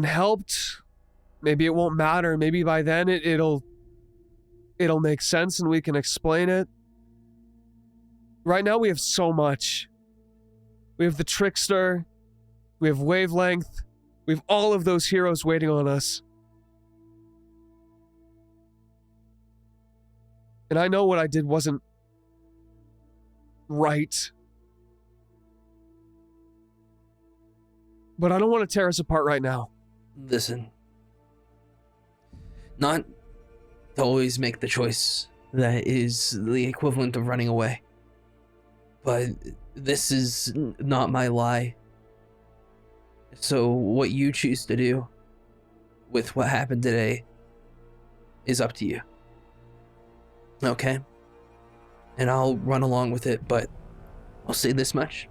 helped. Maybe it won't matter. Maybe by then it'll make sense and we can explain it. Right now we have so much. We have the Trickster, we have Wavelength, we have all of those heroes waiting on us. And I know what I did wasn't right. But I don't want to tear us apart right now. Listen. Not to always make the choice that is the equivalent of running away. But this is not my lie. So what you choose to do with what happened today is up to you. Okay? And I'll run along with it, but I'll say this much.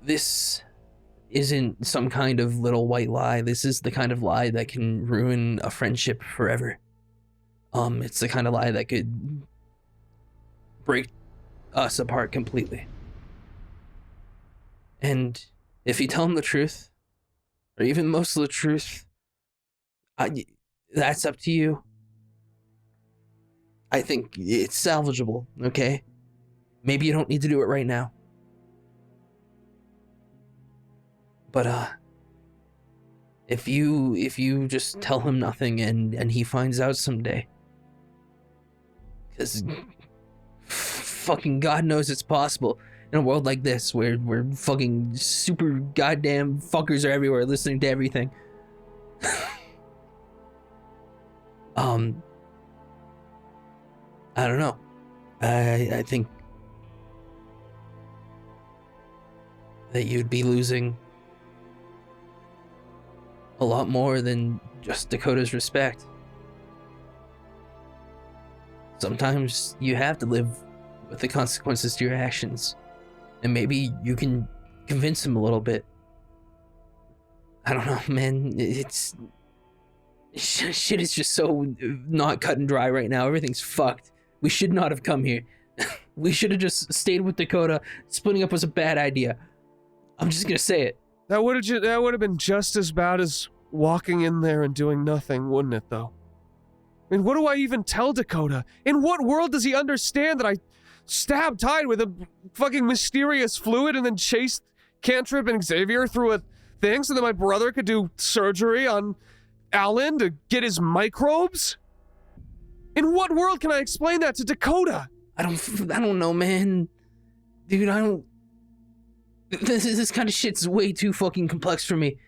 This isn't some kind of little white lie. This is the kind of lie that can ruin a friendship forever. It's the kind of lie that could break us apart completely. And if you tell him the truth, or even most of the truth, that's up to you. I think it's salvageable, okay? Maybe you don't need to do it right now. But, if you just tell him nothing and he finds out someday, because fucking God knows it's possible in a world like this where fucking super goddamn fuckers are everywhere listening to everything. I don't know. I think that you'd be losing a lot more than just Dakota's respect. Sometimes you have to live with the consequences to your actions. And maybe you can convince him a little bit. I don't know, man. Shit is just so not cut and dry right now. Everything's fucked. We should not have come here. We should have just stayed with Dakota. Splitting up was a bad idea. I'm just gonna say it. That would have been just as bad as walking in there and doing nothing, wouldn't it, though? I mean, what do I even tell Dakota? In what world does he understand that I stabbed Tide with a fucking mysterious fluid and then chased Cantrip and Xavier through a thing so that my brother could do surgery on Alan to get his microbes? In what world can I explain that to Dakota? I don't know, man. Dude, This kind of shit's way too fucking complex for me.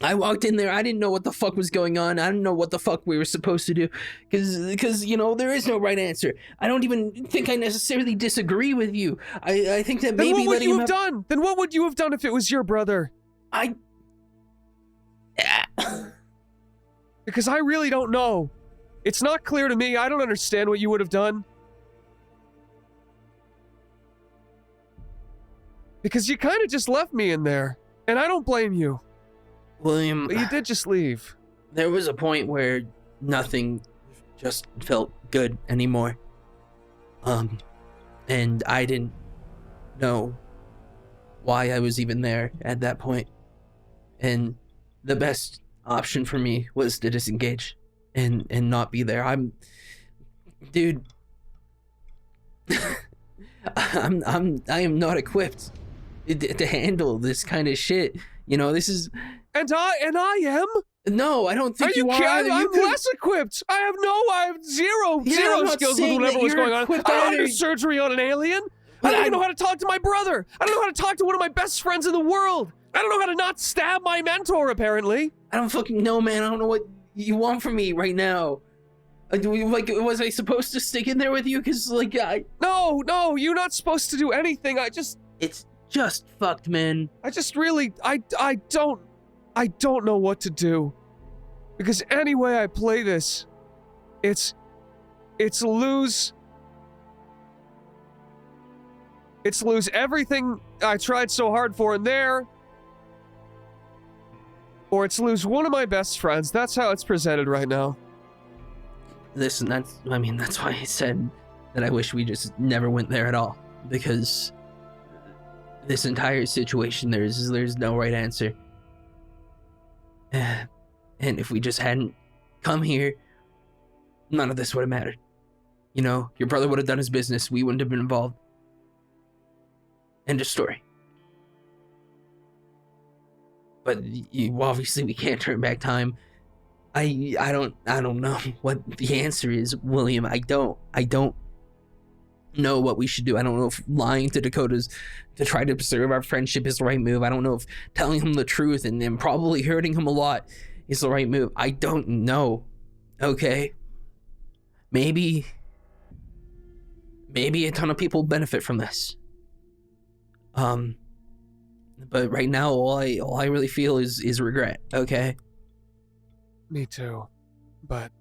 I walked in there, I didn't know what the fuck was going on. I didn't know what the fuck we were supposed to do. Because you know, there is no right answer. I don't even think I necessarily disagree with you. I think that maybe Then what would you have done? Then what would you have done if it was your brother? Because I really don't know. It's not clear to me. I don't understand what you would have done. Because you kind of just left me in there, and I don't blame you. William, But you did just leave. there was a point where nothing just felt good anymore. And I didn't know why I was even there at that point. And the best option for me was to disengage and not be there. Dude, I am not equipped to handle this kind of shit. You know, this is... And I am? No, I don't think you are. kidding? I'm could- less equipped. I have zero I'm not skills with saying whatever that was you're going on. I equipped don't know how to either. do surgery on an alien. But I don't even know how to talk to my brother. I don't know how to talk to one of my best friends in the world. I don't know how to not stab my mentor, apparently. I don't fucking know, man. I don't know what you want from me right now. Like, was I supposed to stick in there with you? Because, like, No, you're not supposed to do anything. it's just fucked, man. I don't know what to do. Because any way I play this, it's lose everything I tried so hard for in there, or it's lose one of my best friends. That's how it's presented right now. Listen, that's why I said that I wish we just never went there at all. Because this entire situation, there's no right answer. And if we just hadn't come here, none of this would have mattered. You know, your brother would have done his business. We wouldn't have been involved. End of story. But obviously we can't turn back time. I don't know what the answer is, William. I don't know what we should do. I don't know if lying to Dakota's to try to preserve our friendship is the right move. I don't know if telling him the truth and then probably hurting him a lot is the right move. I don't know. Okay. Maybe a ton of people benefit from this. But right now all I really feel is regret, okay? Me too. But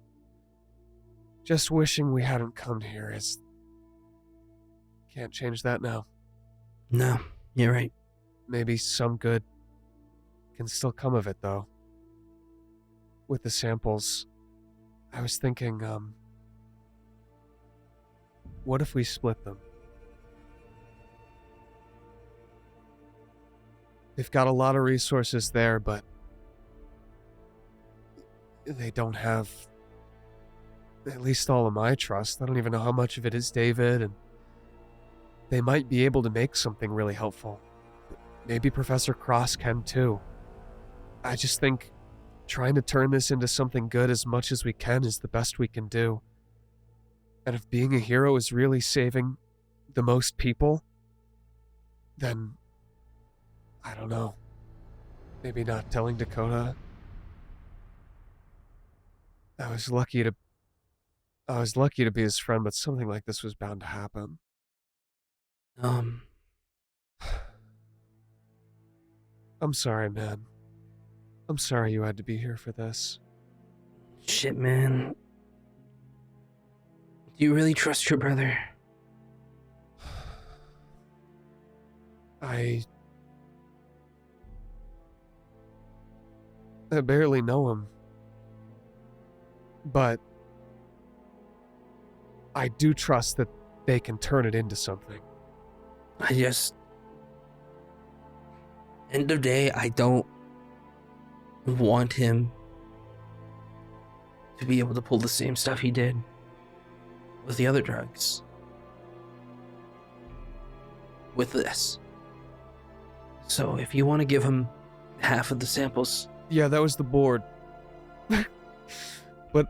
just wishing we hadn't come here can't change that now. No, you're right. Maybe some good can still come of it, though. With the samples, I was thinking, what if we split them? They've got a lot of resources there, but they don't have at least all of my trust. I don't even know how much of it is David, and they might be able to make something really helpful. Maybe Professor Cross can too. I just think trying to turn this into something good as much as we can is the best we can do. And if being a hero is really saving the most people, then I don't know. Maybe not telling Dakota. I was lucky to be his friend, but something like this was bound to happen. I'm sorry, man. I'm sorry you had to be here for this. Shit, man. Do you really trust your brother? I barely know him. But I do trust that they can turn it into something. End of day, I don't want him to be able to pull the same stuff he did with the other drugs. With this. So if you want to give him half of the samples. Yeah, that was the board. But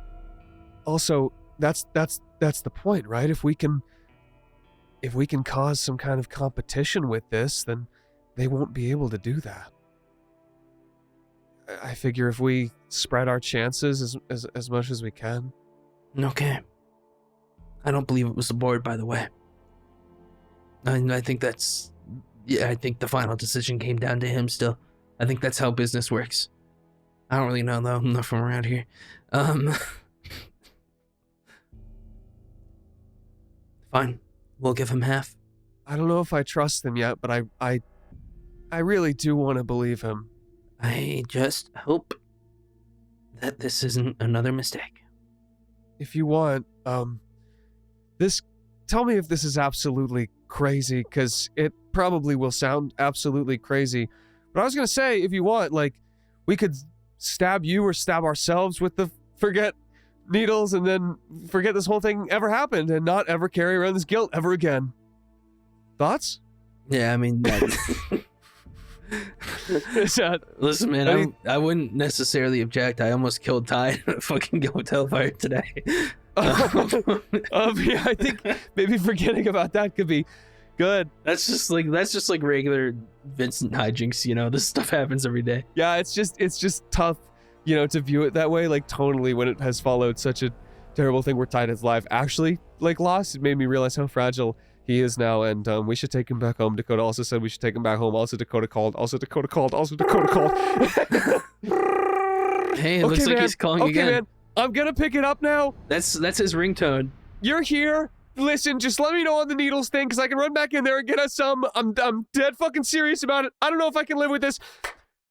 also, that's the point, right? If we can cause some kind of competition with this, then they won't be able to do that. I figure if we spread our chances as much as we can. Okay. I don't believe it was the board, by the way. I think I think the final decision came down to him still. I think that's how business works. I don't really know, though. I'm not from around here. Fine. We'll give him half. I don't know if I trust him yet, but I really do want to believe him. I just hope that this isn't another mistake. If you want, tell me if this is absolutely crazy, because it probably will sound absolutely crazy. But I was going to say, if you want, like, we could stab you or stab ourselves with the forget needles and then forget this whole thing ever happened and not ever carry around this guilt ever again. Thoughts? Yeah, I mean, listen, man, I wouldn't necessarily object. I almost killed Tide in a fucking hotel fire today. Yeah, I think maybe forgetting about that could be good. That's just like regular Vyncent hijinks, you know. This stuff happens every day. Yeah, it's just tough, you know, to view it that way, like tonally, when it has followed such a terrible thing where Tide is live actually like lost. It made me realize how fragile he is now, and we should take him back home. Dakota also said we should take him back home. Also Dakota called. Hey, it looks like he's calling again. Man, I'm gonna pick it up now. That's his ringtone. You're here. Listen, just let me know on the needles thing, because I can run back in there and get us some. I'm dead fucking serious about it. I don't know if I can live with this.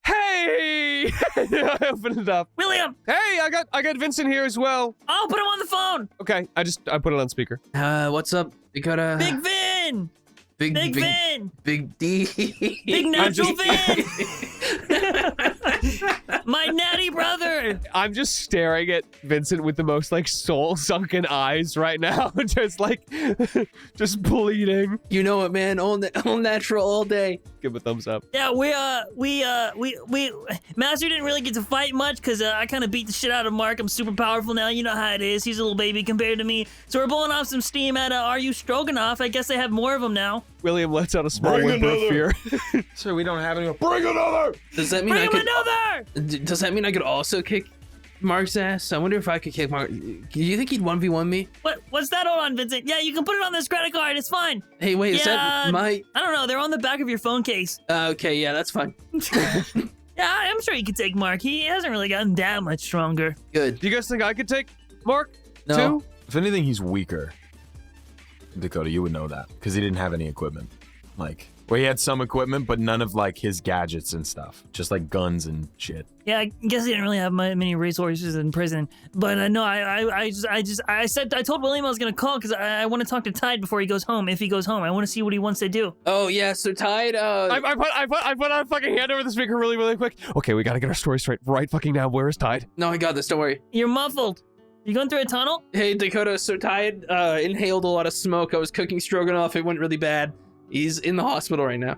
Hey! I opened it up. William! Hey, I got Vyncent here as well. Oh, put him on the phone! Okay, I put it on speaker. What's up? Dakota? Big Vin! Big Vin! Big D. Big natural Vin! My natty brother! I'm just staring at Vyncent with the most like soul-sunken eyes right now, just bleeding. You know it, man. All natural all day. Give him a thumbs up. Yeah, we Master didn't really get to fight much because I kind of beat the shit out of Mark. I'm super powerful now. You know how it is. He's a little baby compared to me. So we're blowing off some steam at Are You Stroganoff? I guess they have more of them now. William lets out a small whimper of fear. Sir, we don't have any. Bring another! Does that mean another? Does that mean I could also kick Mark's ass? I wonder if I could kick Mark. Do you think he'd 1v1 me? What's that? Hold on, Vyncent. Yeah, you can put it on this credit card. It's fine. Hey, wait, is that my... I don't know. They're on the back of your phone case. Okay, yeah, that's fine. Yeah, I'm sure you could take Mark. He hasn't really gotten that much stronger. Good. Do you guys think I could take Mark? No. Too? If anything, he's weaker. Dakota, you would know that because he didn't have any equipment. Like, where he had some equipment, but none of like his gadgets and stuff, just like guns and shit. Yeah, I guess he didn't really have many resources in prison. But no, I told William I was gonna call because I want to talk to Tide before he goes home. If he goes home, I want to see what he wants to do. Oh yeah, so Tide. I put a fucking hand over the speaker really quick. Okay, we gotta get our story straight right fucking now. Where is Tide? No, I got this. Don't worry. You're muffled. You going through a tunnel? Hey Dakota, so Tide inhaled a lot of smoke. I was cooking stroganoff. It went really bad. He's in the hospital right now.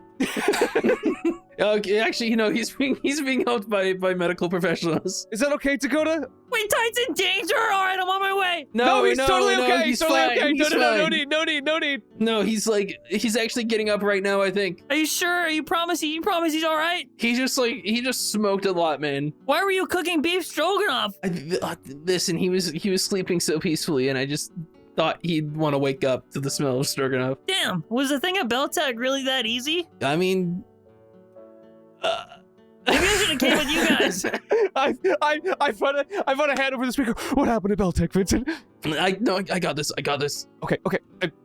Okay, actually, you know, he's being helped by medical professionals. Is that okay, Dakota? Wait, Tide's in danger. All right, I'm on my way. No, he's totally okay. He's totally fine. okay. He's No fine. need. No, he's actually getting up right now, I think. Are you sure? You promise he's all right? He just smoked a lot, man. Why were you cooking beef stroganoff? Listen, he was sleeping so peacefully, and I just thought he'd want to wake up to the smell of stroganoff. Damn, was the thing at Beltec really that easy? I mean, maybe I should have came with you guys. I put a hand over the speaker. What happened to Beltec, Vyncent? I got this. Okay.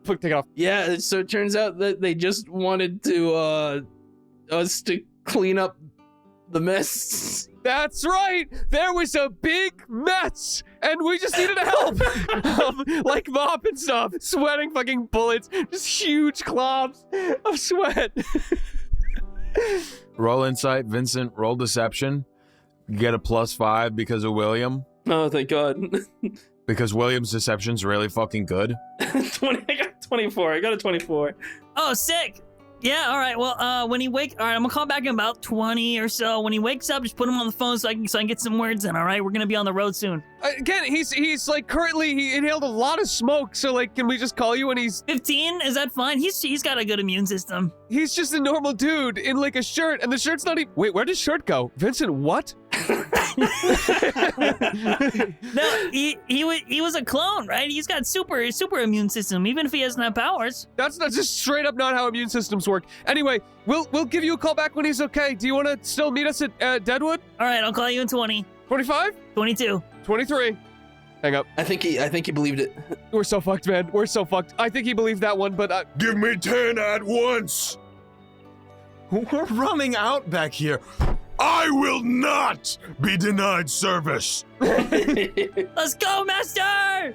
Take it off. Yeah, so it turns out that they just wanted to us to clean up the mess. That's right. There was a big mess, and we just needed help. Like mop and stuff, sweating fucking bullets, just huge globs of sweat. Roll insight, Vyncent. Roll deception. Get a +5 because of William. Oh, thank God. Because William's deception's really fucking good. 20. I got 24. I got a 24. Oh, sick. Yeah, all right. Well, when he all right, I'm gonna call back in about 20 or so. When he wakes up, just put him on the phone so I can get some words in. All right, we're gonna be on the road soon. Again, he's like currently he inhaled a lot of smoke. So like, can we just call you when he's 15? Is that fine? He's got a good immune system. He's just a normal dude in like a shirt, and the shirt's not even. Wait, where does shirt go? Vyncent, what? No, he was a clone, right? He's got super immune system, even if he doesn't have powers. That's not just straight up not how immune systems work. Anyway, we'll give you a call back when he's okay. Do you want to still meet us at Deadwood? All right, I'll call you in 20. 25? 22. 23. Hang up. I think he believed it. We're so fucked, man. We're so fucked. I think he believed that one, but Give me 10 at once! We're running out back here. I will not be denied service! Let's go, Master!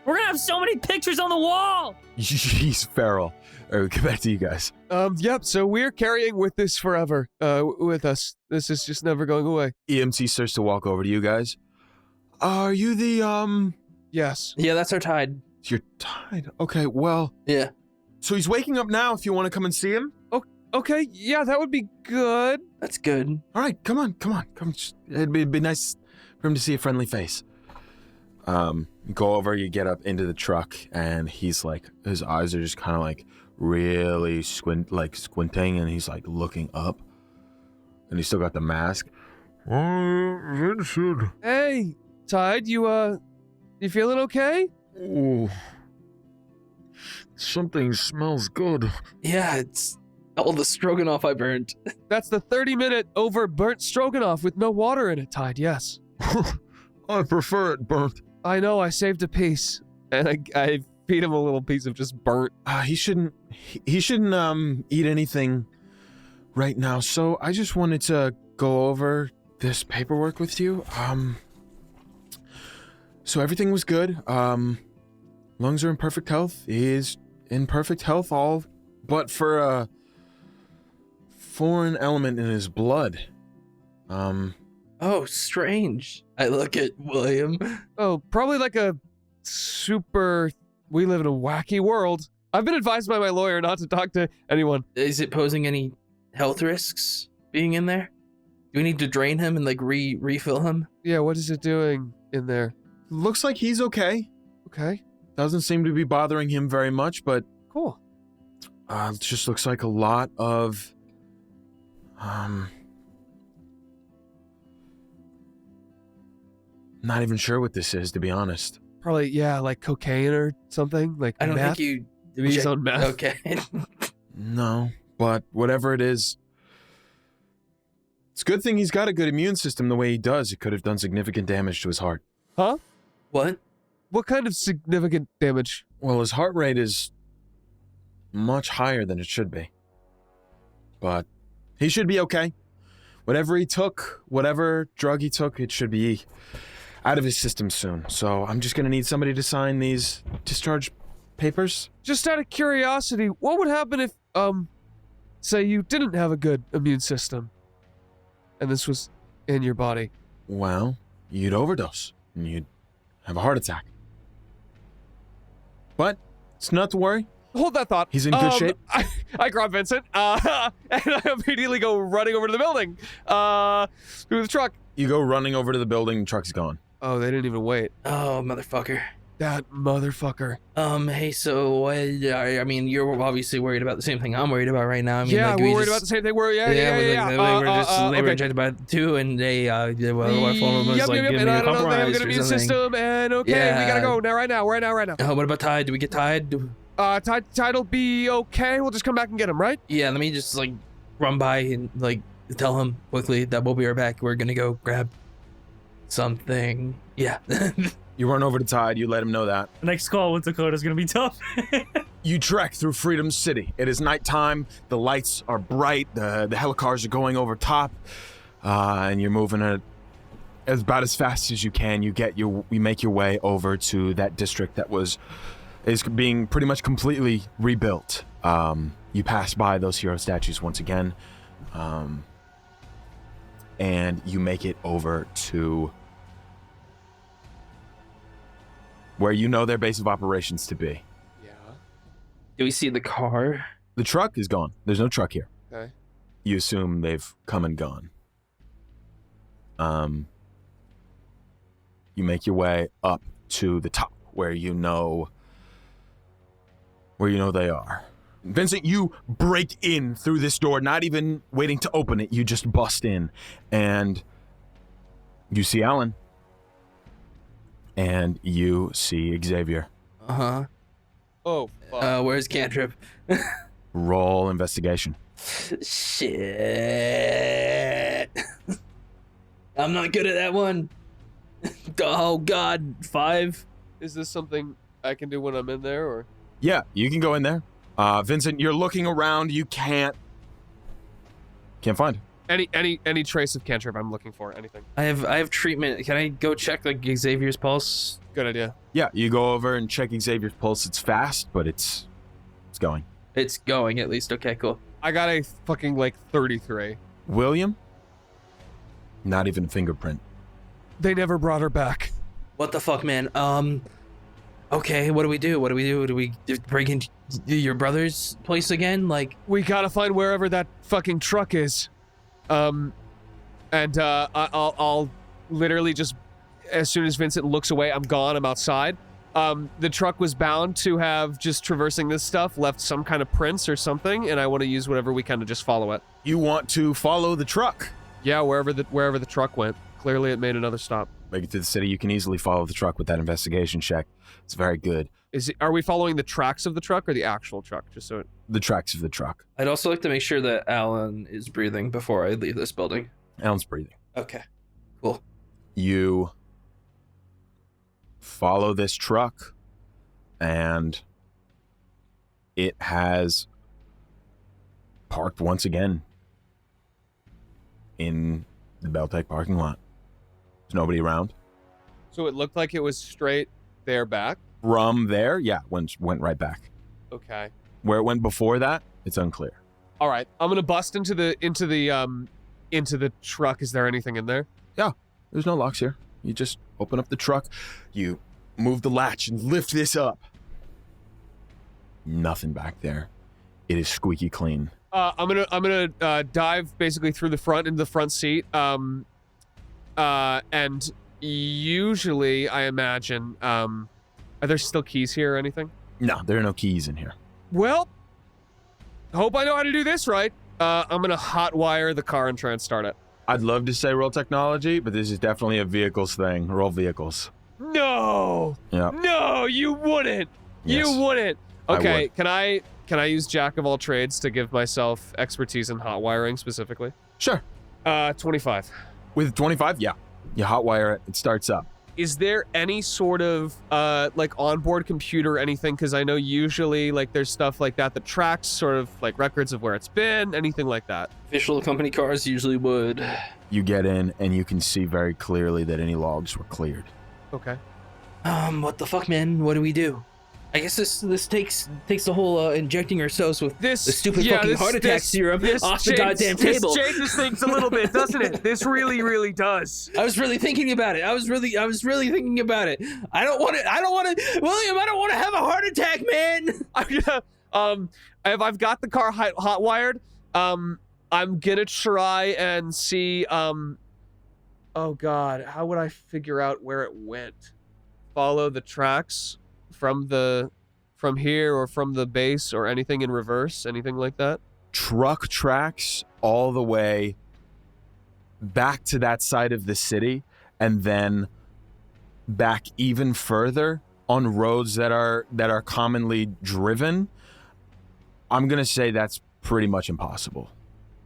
We're gonna have so many pictures on the wall! Jeez, feral. All right, get back to you guys. Yep, so we're carrying with this forever, with us. This is just never going away. EMT starts to walk over to you guys. Are you the, Yes. Yeah, that's our Tide. You're tied. Okay, well, Yeah. so he's waking up now if you want to come and see him. Okay, yeah, that would be good. That's good. All right, come on. It'd be nice for him to see a friendly face. Go over, you get up into the truck, and he's like, his eyes are just kind of like really squinting, and he's like looking up, and he's still got the mask. Vincent. Hey, Tide, you feeling okay? Ooh. Something smells good. Yeah, it's all the stroganoff I burnt. That's the 30-minute over burnt stroganoff with no water in it, Tide, yes. I prefer it burnt. I know, I saved a piece, and I feed him a little piece of just burnt. He shouldn't eat anything right now, so I just wanted to go over this paperwork with you. So everything was good. Lungs are in perfect health. He is in perfect health, all but for a foreign element in his blood. Oh, strange. I look at William. Oh, probably like a super... We live in a wacky world. I've been advised by my lawyer not to talk to anyone. Is it posing any health risks being in there? Do we need to drain him and like refill him? Yeah, what is it doing in there? Looks like he's okay. Okay, Doesn't seem to be bothering him very much, but cool. it just looks like a lot of not even sure what this is, to be honest. Probably, yeah, like cocaine or something. Like I don't meth. think you. Maybe he's on meth. Okay. No, but whatever it is, it's a good thing he's got a good immune system the way he does. It could have done significant damage to his heart. Huh? What? What kind of significant damage? Well, his heart rate is much higher than it should be. But he should be okay. Whatever he took, whatever drug he took, it should be out of his system soon. So I'm just going to need somebody to sign these discharge papers. Just out of curiosity, what would happen if, say you didn't have a good immune system and this was in your body? Well, you'd overdose and you'd have a heart attack. But it's not to worry. Hold that thought. He's in good shape. I grab Vincent, and I immediately go running over to the building, through the truck. You go running over to the building, the truck's gone. Oh, they didn't even wait. Oh, motherfucker. That motherfucker. Hey, so I mean, you're obviously worried about the same thing I'm worried about right now. I mean, Yeah, like, we're we worried just- about the same thing. We're yeah. They were just Okay. injected by two, and they one of them was Yep, like and giving me I a don't know if they have a compromise good or immune something. system, and okay, we gotta go now, right now. What about Tide? Do we get Tide? Tide'll be okay. We'll just come back and get him, right? Yeah, let me just like run by and like tell him quickly that we'll be right back. We're gonna go grab something. Yeah. You run over to Tide, you let him know that. The next call with Dakota is gonna be tough. You trek through Freedom City. It is nighttime, the lights are bright, the helicars are going over top, and you're moving at about as fast as you can. You make your way over to that district that is being pretty much completely rebuilt. You pass by those hero statues once again, and you make it over to where you know their base of operations to be. Yeah. Do we see the car? The truck is gone. There's no truck here. Okay. You assume they've come and gone. You make your way up to the top where you know they are. Vincent, you break in through this door, not even waiting to open it. You just bust in, and you see Alan, and you see Xavier. Uh-huh. Oh, fuck. Where's Cantrip? Roll investigation. Shit. I'm not good at that one. Oh God, 5. Is this something I can do when I'm in there, or? Yeah, you can go in there. Vincent, you're looking around. You can't find. Any trace of cantrip I'm looking for? Anything? I have treatment. Can I go check like Xavier's pulse? Good idea. Yeah, you go over and check Xavier's pulse. It's fast, but it's going. It's going at least. Okay, cool. I got a fucking like 33. William? Not even a fingerprint. They never brought her back. What the fuck, man? Okay, what do we do? Do we break into your brother's place again? Like, We gotta find wherever that fucking truck is. I'll literally just, as soon as Vincent looks away, I'm gone, I'm outside. The truck was bound to have, just traversing this stuff, left some kind of prints or something, and I want to use whatever we kind of just follow it. You want to follow the truck. Yeah, wherever the truck went. Clearly it made another stop. Make it to the city. You can easily follow the truck with that investigation check. It's very good. Are we following the tracks of the truck or the actual truck? Just so The tracks of the truck. I'd also like to make sure that Alan is breathing before I leave this building. Alan's breathing. Okay, cool. You follow this truck, and it has parked once again in the Beltec parking lot. There's nobody around. So it looked like it was straight there back? From there, yeah, went right back. Okay. Where it went before that, it's unclear. All right. I'm gonna bust into the truck. Is there anything in there? Yeah, there's no locks here. You just open up the truck, you move the latch and lift this up. Nothing back there. It is squeaky clean. I'm gonna dive basically through the front into the front seat. And usually I imagine, are there still keys here or anything? No, there are no keys in here. Well, hope I know how to do this right. I'm gonna hotwire the car and try and start it. I'd love to say roll technology, but this is definitely a vehicles thing. Roll vehicles. No! Yeah. No, you wouldn't! Yes, You wouldn't! I Okay, would. can I use Jack of all trades to give myself expertise in hot wiring specifically? Sure. 25. With 25, yeah. You hotwire it, it starts up. Is there any sort of like onboard computer or anything? Because I know usually like there's stuff like that that tracks sort of like records of where it's been, anything like that. Official company cars usually would. You get in and you can see very clearly that any logs were cleared. Okay. What the fuck, man? What do we do? I guess this takes the whole injecting ourselves with the stupid fucking heart attack serum off the goddamn table. This changes things a little bit, doesn't it? This really, really does. I was really thinking about it. I was really thinking about it. I don't want to, William. I don't want to have a heart attack, man. I've got the car hot wired. I'm gonna try and see. Oh God, how would I figure out where it went? Follow the tracks from here or from the base or anything in reverse, anything like that? Truck tracks all the way back to that side of the city and then back even further on roads that are commonly driven. I'm going to say that's pretty much impossible.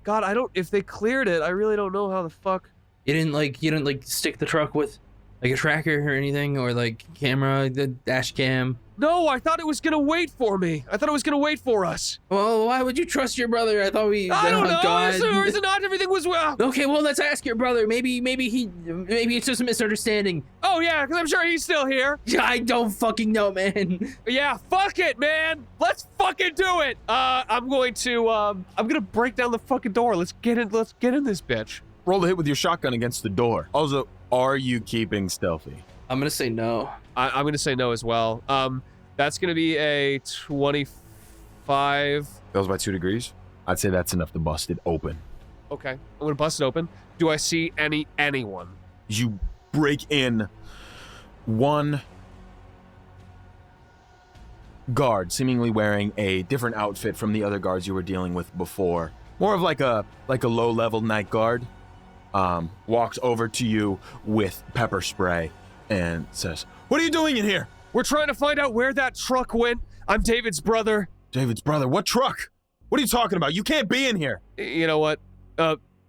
God, if they cleared it, I really don't know how the fuck. You didn't stick the truck with like a tracker or anything, or like camera, the dash cam. No, I thought it was gonna wait for me. I thought it was gonna wait for us. Well, why would you trust your brother? I thought we. I don't know. God. Is it not? Everything was well. Okay, well, let's ask your brother. Maybe it's just a misunderstanding. Oh yeah, because I'm sure he's still here. I don't fucking know, man. Yeah, fuck it, man. Let's fucking do it. I'm gonna break down the fucking door. Let's get in this bitch. Roll a hit with your shotgun against the door. Also, are you keeping stealthy? I'm gonna say no. I'm gonna say no as well. That's gonna be a 25. Goes by 2 degrees. I'd say that's enough to bust it open. Okay, I'm gonna bust it open. Do I see anyone? You break in. One guard, seemingly wearing a different outfit from the other guards you were dealing with before. More of like a low-level night guard. Walks over to you with pepper spray and says, "What are you doing in here?" We're trying to find out where that truck went. I'm David's brother. David's brother? What truck? What are you talking about? You can't be in here. You know what?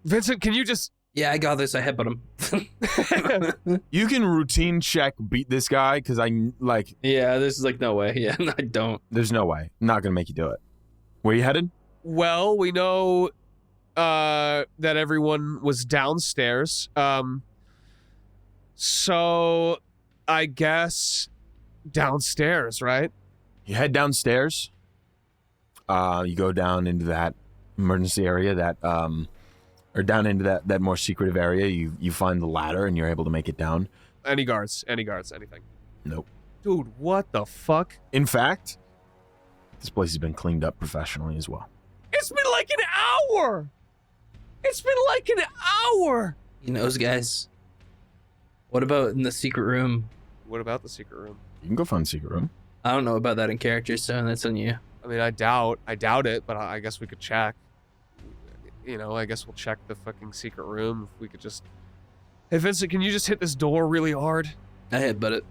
Vincent, can you just Yeah, I got this. I headbutt him. You can routine check beat this guy because Yeah, this is like no way. Yeah, I don't. there's no way. I'm not gonna make you do it. Where you headed? Well, we know that everyone was downstairs. So I guess downstairs, right? You head downstairs. You go down into that emergency area or down into that more secretive area. You find the ladder and you're able to make it down. Any guards, anything. Nope. Dude, what the fuck? In fact, this place has been cleaned up professionally as well. It's been like an hour! It's been like an hour! He knows, guys. What about in the secret room? What about the secret room? You can go find the secret room. I don't know about that in character, so that's on you. I mean, I doubt it, but I guess we could check. You know, I guess we'll check the fucking secret room. If we could just... Hey, Vincent, can you just hit this door really hard? I headbutt it.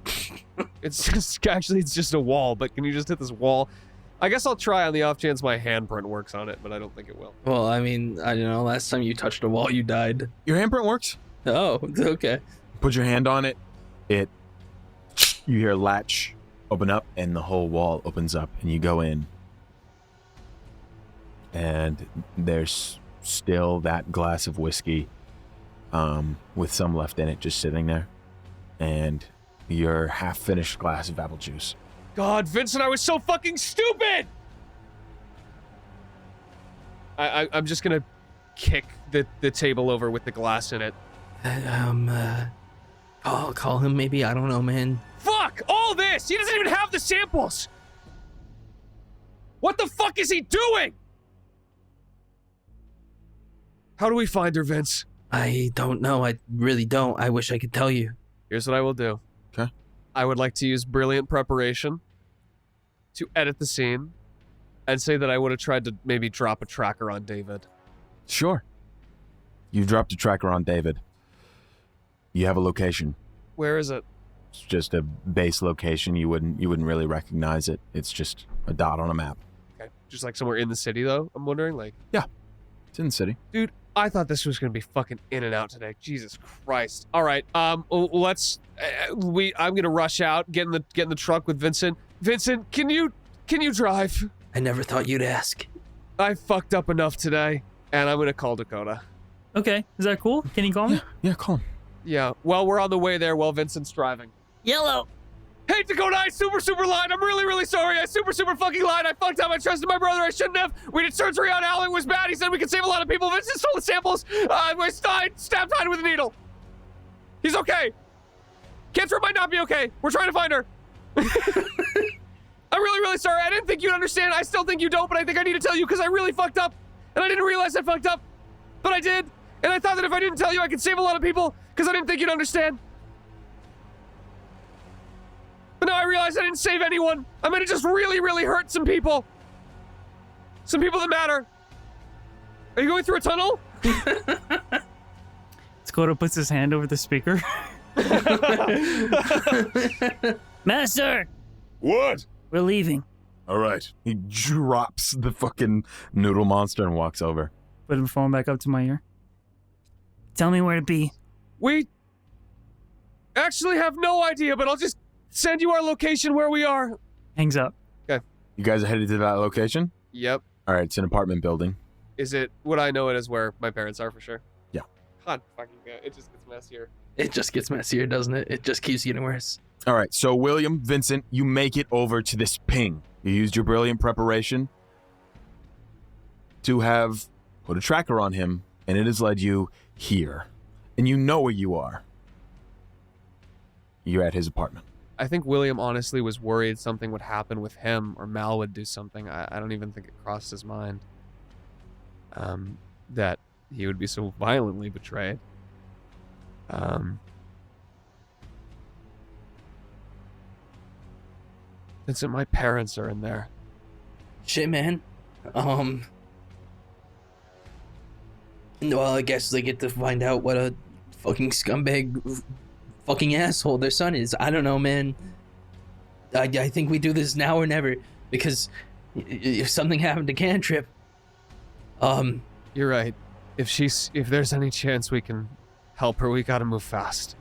It's just a wall, but can you just hit this wall? I guess I'll try on the off chance my handprint works on it, but I don't think it will. Well, I mean, I don't know. Last time you touched a wall, you died. Your handprint works. Oh, okay. Put your hand on it. You hear a latch open up and the whole wall opens up and you go in. And there's still that glass of whiskey with some left in it just sitting there. And your half-finished glass of apple juice. God, Vincent, I was so fucking stupid! I'm just gonna kick the table over with the glass in it. I'll call him maybe. I don't know, man. Fuck! All this! He doesn't even have the samples! What the fuck is he doing? How do we find her, Vince? I don't know. I really don't. I wish I could tell you. Here's what I will do. Okay. I would like to use brilliant preparation to edit the scene and say that I would have tried to maybe drop a tracker on David. Sure. You dropped a tracker on David. You have a location. Where is it? It's just a base location. You wouldn't really recognize it. It's just a dot on a map. Okay. Just like somewhere in the city, though, I'm wondering? Like, It's in the city. dude, I thought this was going to be fucking in and out today. Jesus Christ. All right. Let's... I'm going to rush out, get in the truck with Vincent. Vincent, can you drive? I never thought you'd ask. I fucked up enough today, and I'm going to call Dakota. Okay, is that cool? Can you call me? Yeah, call him. Yeah, well, we're on the way there while Vincent's driving. Yellow. Hey, Dakota, I super lied. I'm really sorry. I super fucking lied. I fucked up. I trusted my brother. I shouldn't have. We did surgery on Al. It was bad. He said we could save a lot of people. Vincent stole the samples. I stabbed Hyde with a needle. He's okay. Cantrip might not be okay. We're trying to find her. I'm really sorry. I didn't think you'd understand. I still think you don't, but I think I need to tell you because I really fucked up. And I didn't realize I fucked up. But I did. And I thought that if I didn't tell you, I could save a lot of people because I didn't think you'd understand. But now I realize I didn't save anyone. I'm gonna just really hurt some people. Some people that matter. Are you going through a tunnel? Dakota puts his hand over the speaker. Master, What? we're leaving. All right. He drops the fucking noodle monster and walks over. Put him phone back up to my ear. Tell me where to be. We actually have no idea, but I'll just send you our location where we are. Hangs up. You guys are headed to that location? Yep. All right, it's an apartment building. Is it what I know it is where my parents are for sure? Yeah. God fucking it just gets messier. It just gets messier, doesn't it? It just keeps getting worse. All right, so William, Vincent, you make it over to this ping. You used your brilliant preparation to have put a tracker on him, and it has led you here. And you know where you are. You're at his apartment. I think William honestly was worried something would happen with him or Mal would do something. I don't even think it crossed his mind that he would be so violently betrayed. Vincent, my parents are in there. Shit, man. Well, I guess they get to find out what a fucking scumbag fucking asshole their son is. I don't know, man. I think we do this now or never, because if something happened to Cantrip, You're right. If there's any chance we can help her, we gotta move fast.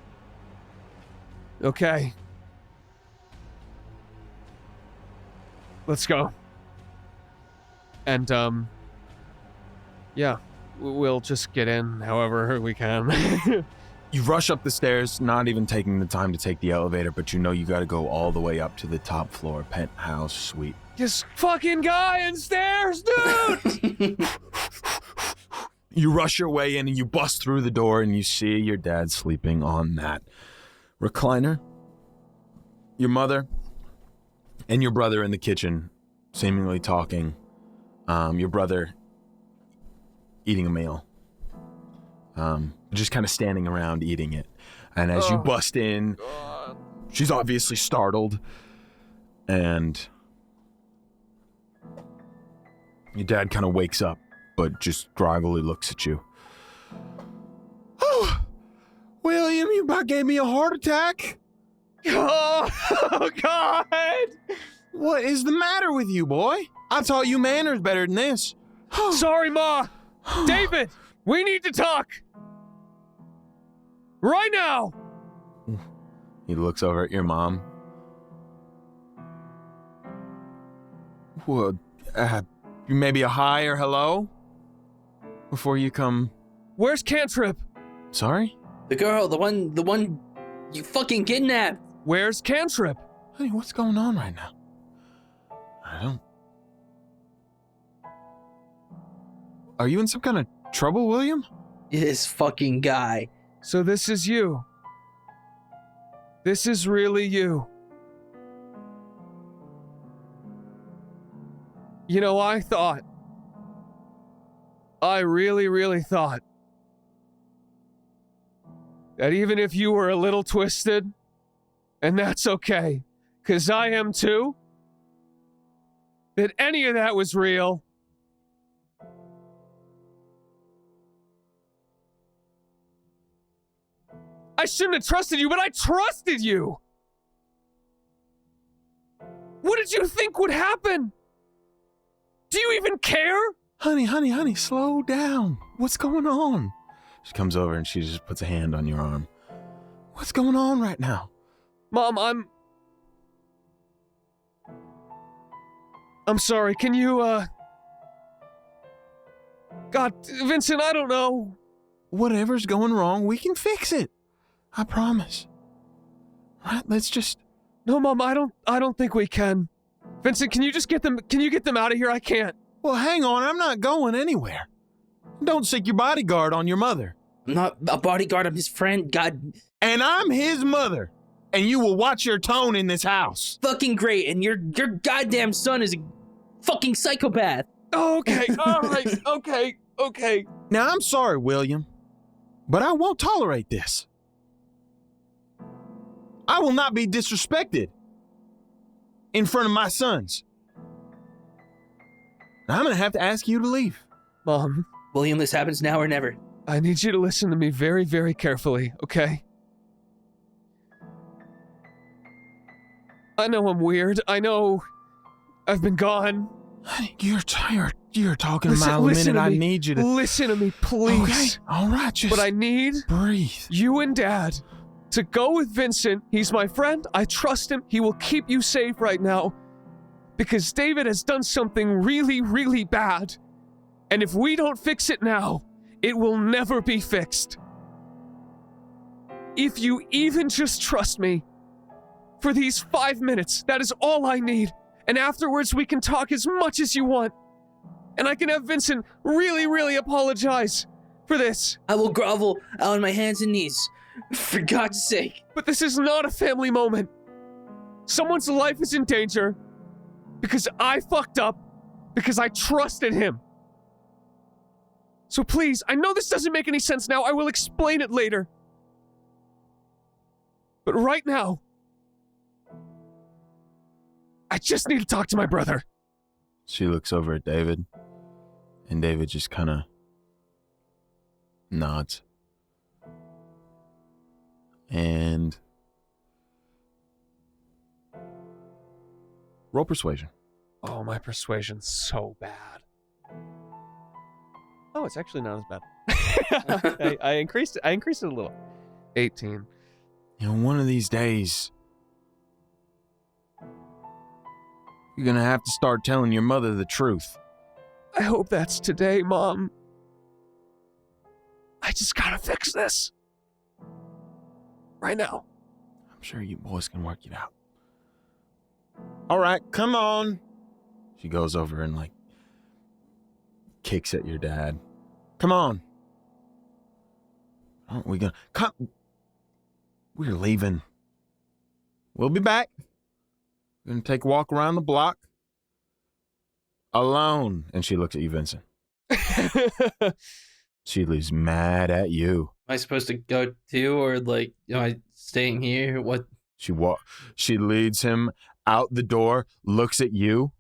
Okay. Let's go. And, yeah, we'll just get in however we can. You rush up the stairs, not even taking the time to take the elevator, but you know you gotta go all the way up to the top floor penthouse suite. This fucking guy in stairs, dude! You rush your way in and you bust through the door and you see your dad sleeping on that recliner. Your mother and your brother in the kitchen, seemingly talking. Your brother eating a meal. Just kind of standing around eating it. And as you bust in, she's obviously startled. And your dad kind of wakes up, but just groggily looks at you. Oh, William, you about gave me a heart attack. Oh, God! What is the matter with you, boy? I taught you manners better than this. Sorry, Ma. David, we need to talk. Right now. He looks over at your mom. What? Maybe a hi or hello? Before you come... Where's Cantrip? Sorry? The girl, the one you fucking kidnapped. Where's Cantrip? Honey, what's going on right now? I don't... Are you in some kind of trouble, William? This fucking guy. So this is you. This is really you. You know, I really, really thought that even if you were a little twisted, and that's okay, 'cause I am too, that any of that was real. I shouldn't have trusted you, but I trusted you! What did you think would happen? Do you even care? Honey, slow down. What's going on? She comes over and she just puts a hand on your arm. What's going on right now? Mom, I'm sorry, can you, God, Vincent, I don't know. Whatever's going wrong, we can fix it. I promise. Right, let's just... No, Mom, I don't think we can. Vincent, can you get them out of here? I can't. Well, hang on, I'm not going anywhere. Don't sick your bodyguard on your mother. I'm not a bodyguard, I'm his friend, God. And I'm his mother. And you will watch your tone in this house. Fucking great, and your goddamn son is a fucking psychopath. Okay, all right, okay. Now, I'm sorry, William, but I won't tolerate this. I will not be disrespected in front of my sons. I'm going to have to ask you to leave. Mom. William, this happens now or never. I need you to listen to me very, very carefully, okay? I know I'm weird. I know I've been gone. You're talking a mile a minute. I need you to... Listen to me, please. Okay, all right, just... But I need... breathe. You and Dad to go with Vincent. He's my friend. I trust him. He will keep you safe right now. Because David has done something really, really bad. And if we don't fix it now, it will never be fixed. If you even just trust me for these 5 minutes, that is all I need. And afterwards, we can talk as much as you want. And I can have Vincent really, really apologize for this. I will grovel on my hands and knees. For God's sake. But this is not a family moment. Someone's life is in danger because I fucked up, because I trusted him. So please, I know this doesn't make any sense now. I will explain it later. But right now, I just need to talk to my brother. She looks over at David, and David just kind of nods. And roll persuasion. Oh, my persuasion's so bad. Oh, it's actually not as bad. I increased it. I increased it a little. 18. You know, one of these days, you're gonna have to start telling your mother the truth. I hope that's today, Mom. I just gotta fix this. Right now. I'm sure you boys can work it out. All right, come on. She goes over and, like, kicks at your dad. Come on. Aren't we gonna... Come... We're leaving. We'll be back. We're gonna take a walk around the block. Alone. And she looks at you, Vincent. She leaves mad at you. Am I supposed to go too, or like, am I staying here? What? She leads him out the door, looks at you.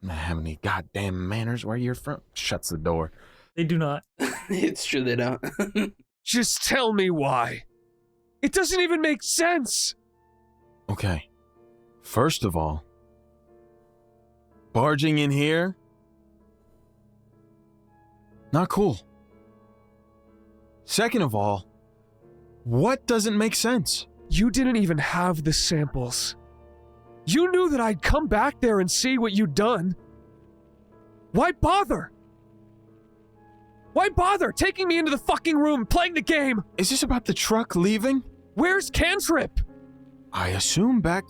Not have any goddamn manners where you're from. Shuts the door. They do not. It's true they don't. Just tell me why. It doesn't even make sense. Okay. First of all, barging in here, not cool. Second of all, what doesn't make sense? You didn't even have the samples. You knew that I'd come back there and see what you'd done. Why bother? Why bother taking me into the fucking room, playing the game? Is this about the truck leaving? Where's Cantrip? I assume back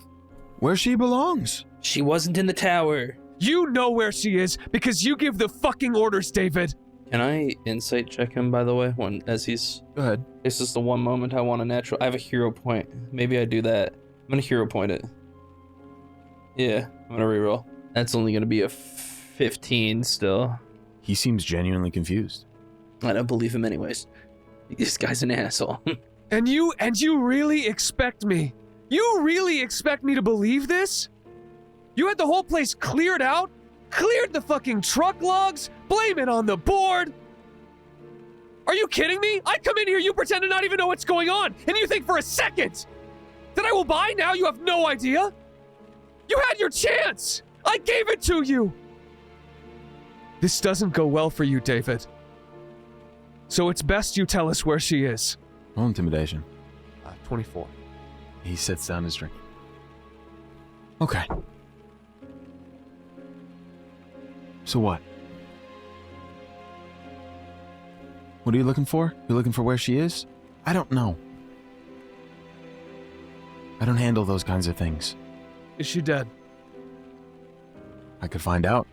where she belongs. She wasn't in the tower. You know where she is because you give the fucking orders, David. Can I insight check him, by the way, as he's... Go ahead. This is the one moment I want a natural... I have a hero point. Maybe I do that. I'm gonna hero point it. Yeah, I'm gonna reroll. That's only gonna be a 15 still. He seems genuinely confused. I don't believe him anyways. This guy's an asshole. And you really expect me? You really expect me to believe this? You had the whole place cleared out? Cleared the fucking truck logs? Blame it on the board? Are you kidding me? I come in here, you pretend to not even know what's going on, and you think for a second that I will buy now you have no idea? You had your chance! I gave it to you! This doesn't go well for you, David. So it's best you tell us where she is. Roll intimidation. 24. He sets down his drink. Okay. So what? What are you looking for? You're looking for where she is? I don't know. I don't handle those kinds of things. Is she dead? I could find out.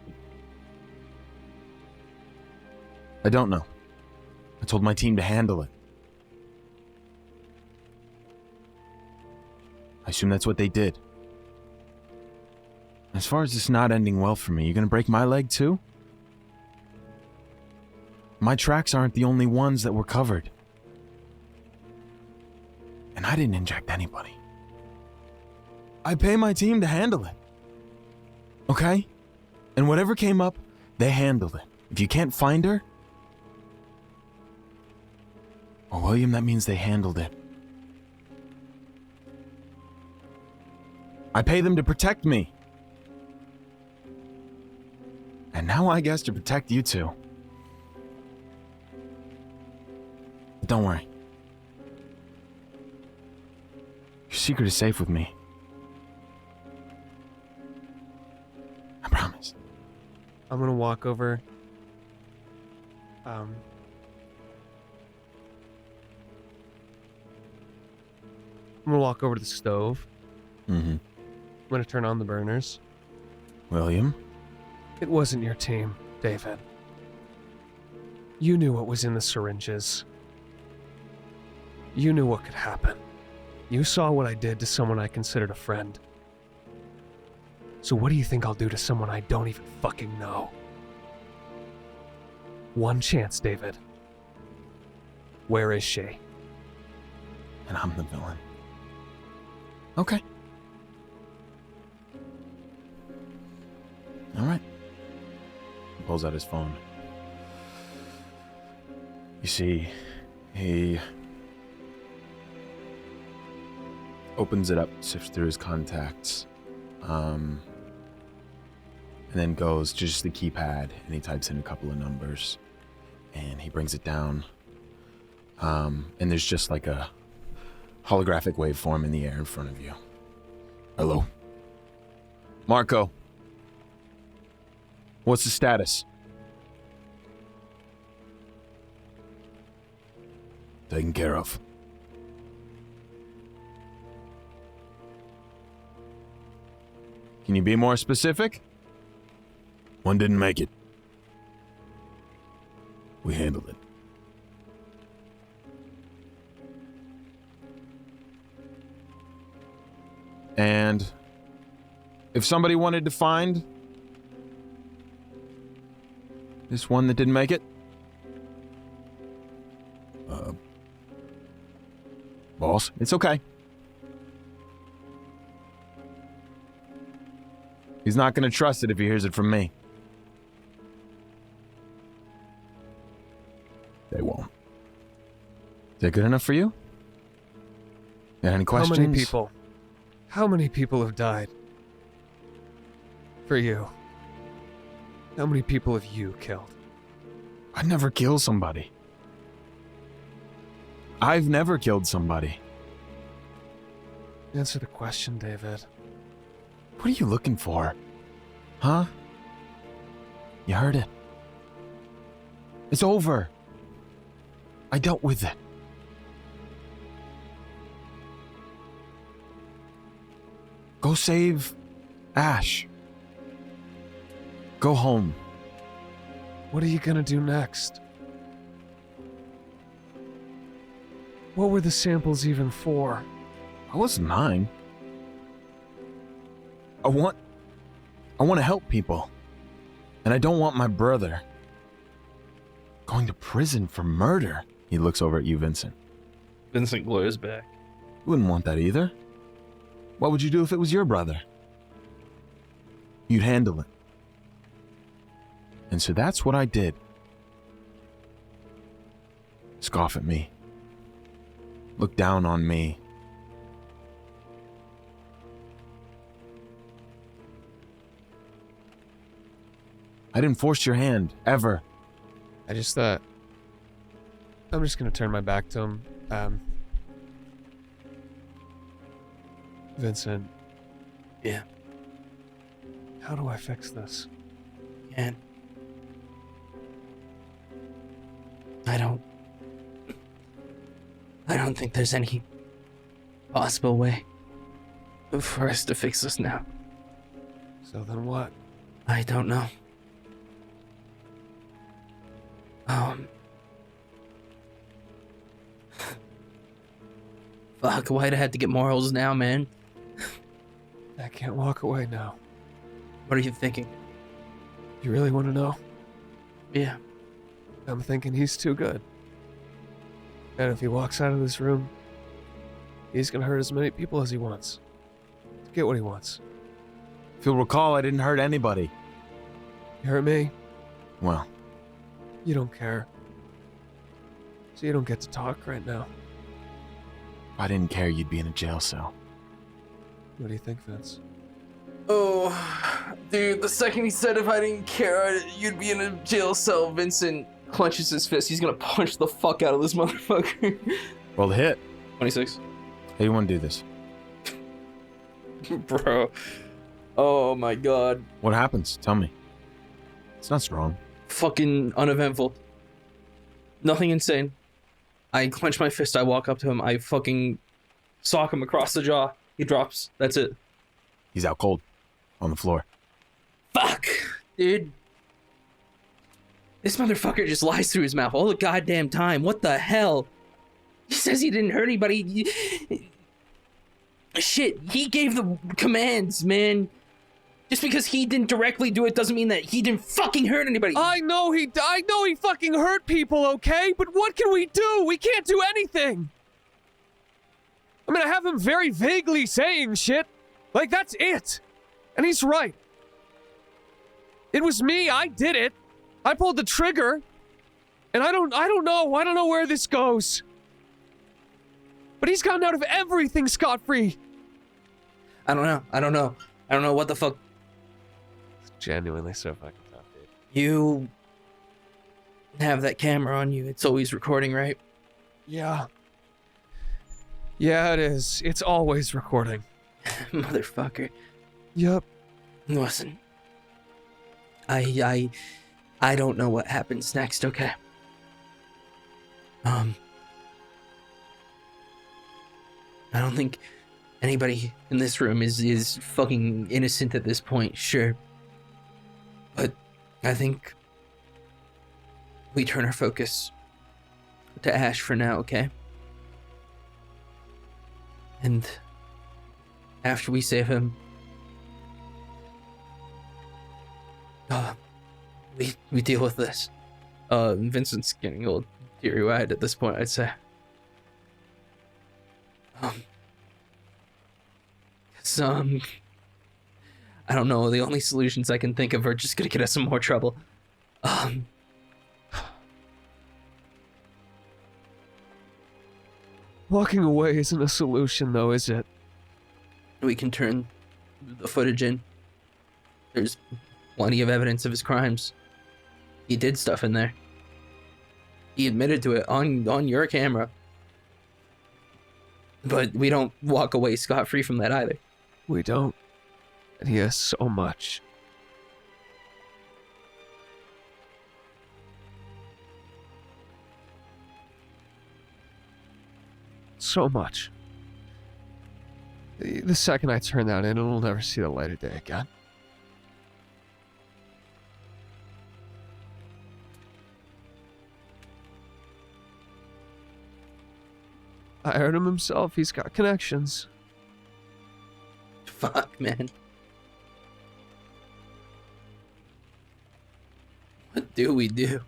I don't know. I told my team to handle it. I assume that's what they did. As far as this not ending well for me, you gonna break my leg too? My tracks aren't the only ones that were covered. And I didn't inject anybody. I pay my team to handle it. Okay? And whatever came up, they handled it. If you can't find her, well, William, that means they handled it. I pay them to protect me. And now I guess to protect you too. But don't worry. Your secret is safe with me. I promise. I'm gonna walk over. I'm gonna walk over to the stove. Mm-hmm. I'm gonna turn on the burners. William? It wasn't your team, David. You knew what was in the syringes. You knew what could happen. You saw what I did to someone I considered a friend. So what do you think I'll do to someone I don't even fucking know? One chance, David. Where is she? And I'm the villain. Okay. All right. He pulls out his phone. You see, he opens it up, sifts through his contacts. and then goes to just the keypad and he types in a couple of numbers and he brings it down. And there's just like a holographic waveform in the air in front of you. Hello? Marco. What's the status? Taken care of. Can you be more specific? One didn't make it. We handled it. And if somebody wanted to find this one that didn't make it, boss, it's okay. He's not going to trust it if he hears it from me. They won't. Is that good enough for you? Got any questions? How many people have died? For you. How many people have you killed? I'd never kill somebody. I've never killed somebody. Answer the question, David. What are you looking for? Huh? You heard it. It's over. I dealt with it. Go save Ash. Go home. What are you gonna do next? What were the samples even for? I wasn't mine. I want to help people. And I don't want my brother going to prison for murder. He looks over at you, Vincent. Vincent glares back. You wouldn't want that either. What would you do if it was your brother? You'd handle it. And so that's what I did. Scoff at me. Look down on me. I didn't force your hand, ever. I just thought... I'm just gonna turn my back to him. Vincent. Yeah. How do I fix this? And I don't think there's any possible way for us to fix this now. So then what? I don't know. Fuck, why'd I have to get morals now, man? I can't walk away now. What are you thinking? You really want to know? Yeah. I'm thinking he's too good. And if he walks out of this room, he's gonna hurt as many people as he wants. To get what he wants. If you'll recall, I didn't hurt anybody. You hurt me? Well, You don't care. So you don't get to talk right now. if I didn't care, you'd be in a jail cell. What do you think, Vince? Oh, dude, the second he said if I didn't care, you'd be in a jail cell, Vincent clenches his fist. He's gonna punch the fuck out of this motherfucker. Roll the hit. 26. How do you want to do this? Bro. Oh my god. What happens? Tell me. It's not strong. Fucking uneventful. Nothing insane. I clench my fist, I walk up to him, I fucking sock him across the jaw. He drops. That's it. He's out cold. On the floor. Fuck! Dude. This motherfucker just lies through his mouth all the goddamn time. What the hell? He says he didn't hurt anybody. Shit, he gave the commands, man. Just because he didn't directly do it doesn't mean that he didn't fucking hurt anybody. I know he fucking hurt people, okay? But what can we do? We can't do anything. I mean, I have him very vaguely saying shit. Like, that's it. And he's right. It was me. I did it. I pulled the trigger. And I don't know. I don't know where this goes. But he's gotten out of everything scot-free. I don't know what the fuck. genuinely so fucking tough, dude. You have that camera on you. It's always recording, right? Yeah. Yeah, it is. It's always recording. Motherfucker. Yup. Listen. I don't know what happens next, okay? I don't think anybody in this room is fucking innocent at this point, sure. But I think we turn our focus to Ash for now, okay? And after we save him, we deal with this. Vincent's getting a little teary-eyed at this point, I'd say. I don't know, the only solutions I can think of are just gonna get us in more trouble. Walking away isn't a solution, though, is it? We can turn the footage in. There's plenty of evidence of his crimes. He did stuff in there. He admitted to it on your camera. But we don't walk away scot-free from that either. We don't. And he has so much. So much. The second I turn that in, it'll never see the light of day again. I heard him himself. He's got connections. Fuck, man. What do we do?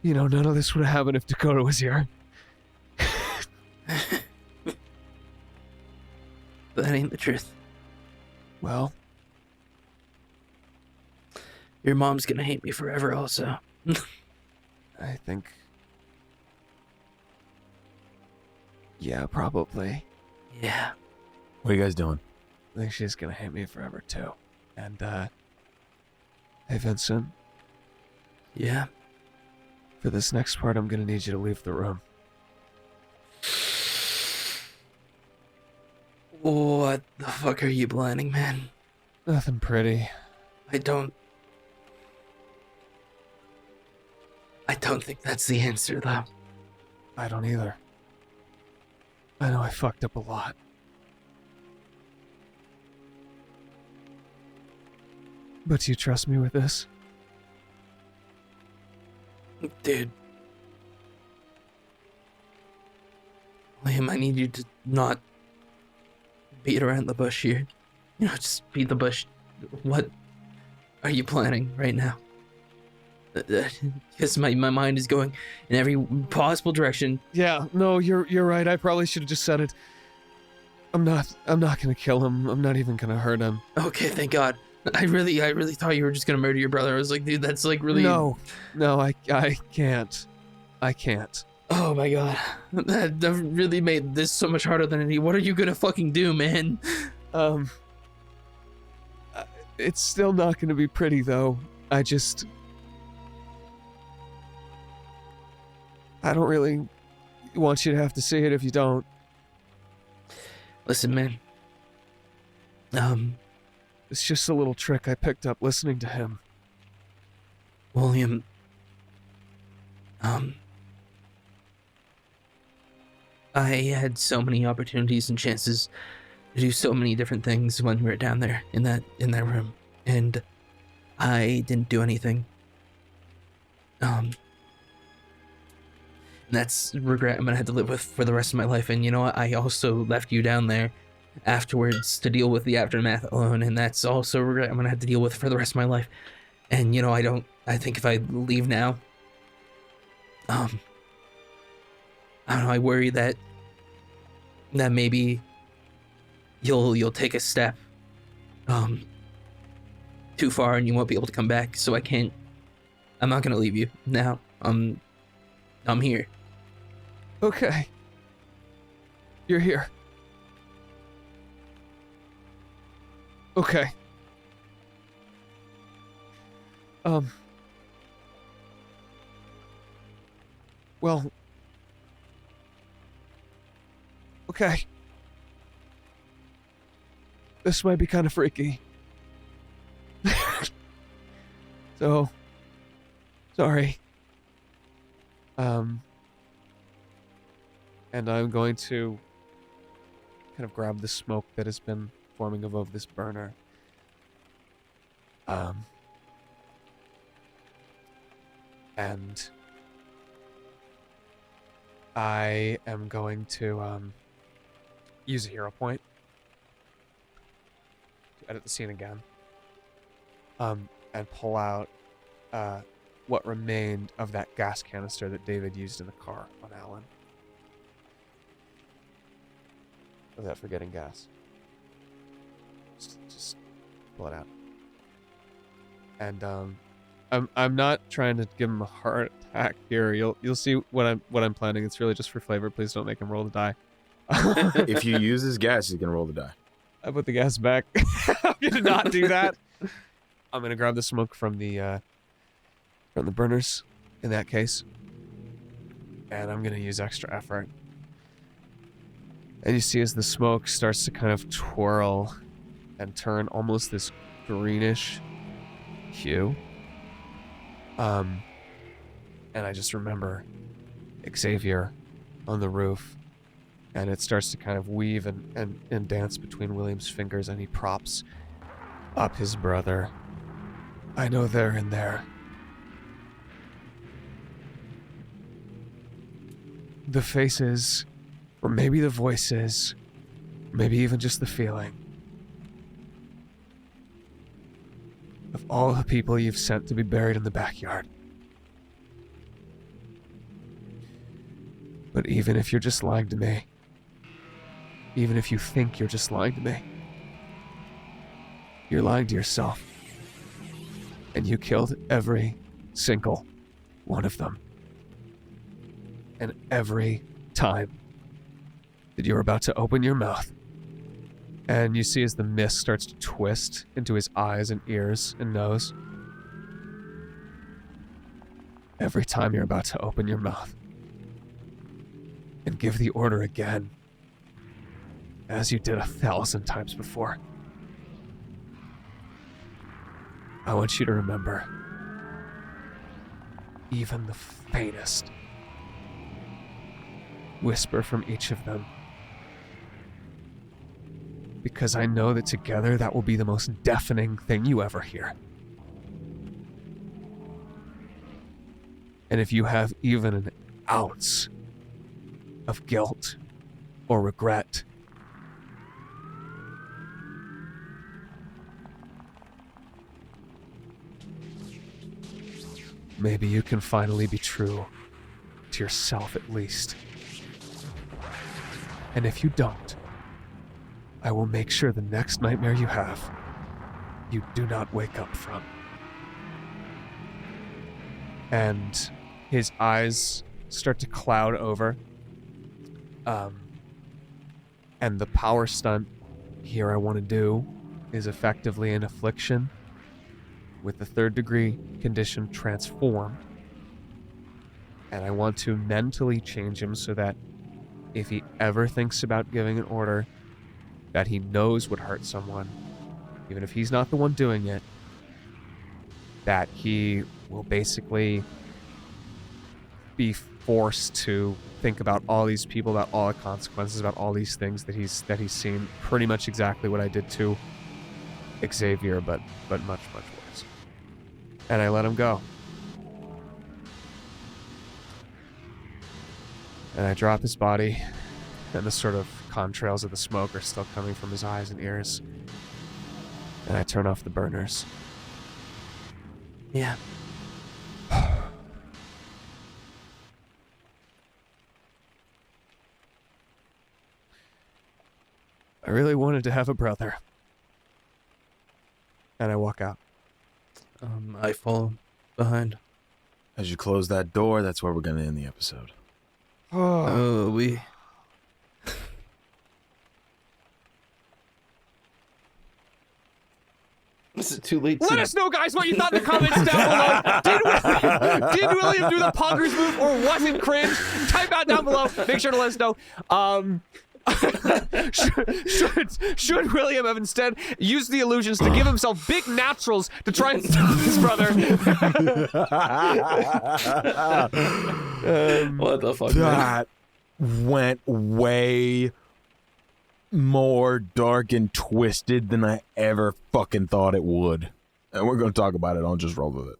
You know, none of this would have happened if Dakota was here. But that ain't the truth. Well, Your mom's gonna hate me forever also. I think... Yeah, probably. Yeah. What are you guys doing? I think she's gonna hate me forever, too. And, hey, Vincent, Yeah. for this next part, I'm gonna need you to leave the room. What the fuck are you planning, man? Nothing pretty. I don't think that's the answer, though. I don't either. I know I fucked up a lot. But do you trust me with this? Dude. Liam, I need you to not beat around the bush here. You know, just beat the bush. What are you planning right now? Because my mind is going in every possible direction. Yeah, no, you're right. I probably should have just said it. I'm not gonna kill him. I'm not even gonna hurt him. Okay, thank God. I really thought you were just gonna murder your brother. I was like, dude, that's like really... No, I can't. I can't. Oh my God. That really made this so much harder than it. What are you gonna fucking do, man? It's still not gonna be pretty, though. I don't really want you to have to see it if you don't. Listen, man. It's just a little trick I picked up listening to him. William. I had so many opportunities and chances to do so many different things when we were down there in that room, and I didn't do anything. And that's regret I'm gonna have to live with for the rest of my life. And you know what? I also left you down there afterwards to deal with the aftermath alone, and that's also regret I'm gonna have to deal with for the rest of my life. And you know, I think if I leave now, I don't know, I worry that maybe you'll take a step too far and you won't be able to come back. So I'm not gonna leave you now. I'm here. Okay. You're here. Well, okay. This might be kind of freaky. So, sorry. And I'm going to kind of grab the smoke that has been forming above this burner. And I am going to use a hero point to edit the scene again. And pull out what remained of that gas canister that David used in the car on Alan. Without forgetting gas. Just pull it out. And I'm not trying to give him a heart attack here. You'll see what I'm planning. It's really just for flavor. Please don't make him roll the die. If you use his gas, he's gonna roll the die. I put the gas back. I'm gonna not do that. I'm gonna grab the smoke from the burners in that case. And I'm gonna use extra effort. And you see as the smoke starts to kind of twirl and turn almost this greenish hue. And I just remember Xavier on the roof, and it starts to kind of weave and dance between William's fingers, and he props up his brother. I know they're in there. The faces, or maybe the voices, maybe even just the feeling of all the people you've sent to be buried in the backyard. But even if you're just lying to me, even if you think you're just lying to me, you're lying to yourself. And you killed every single one of them. And every time that you're about to open your mouth, and you see as the mist starts to twist into his eyes and ears and nose, every time you're about to open your mouth and give the order again, as you did 1,000 times before, I want you to remember even the faintest whisper from each of them. Because I know that together that will be the most deafening thing you ever hear. And if you have even an ounce of guilt or regret, maybe you can finally be true to yourself at least. And if you don't, I will make sure the next nightmare you have, you do not wake up from. And his eyes start to cloud over. And the power stunt here I want to do is effectively an affliction with the 3rd degree condition transformed. And I want to mentally change him so that if he ever thinks about giving an order that he knows would hurt someone, even if he's not the one doing it, that he will basically be forced to think about all these people, about all the consequences, about all these things that he's seen. Pretty much exactly what I did to Xavier, but much, much worse. And I let him go. And I drop his body, and the sort of contrails of the smoke are still coming from his eyes and ears. And I turn off the burners. Yeah. I really wanted to have a brother. And I walk out. I follow behind. As you close that door, that's where we're going to end the episode. Oh, we... Is it too late? Let us know, guys, what you thought in the comments down below. Did William do the poggers move or was it cringe? Type out down below. Make sure to let us know. Should William have instead used the illusions to give himself big naturals to try and stop his brother? What the fuck? Man? That went way more dark and twisted than I ever fucking thought it would. And we're going to talk about it. I'll just roll with it.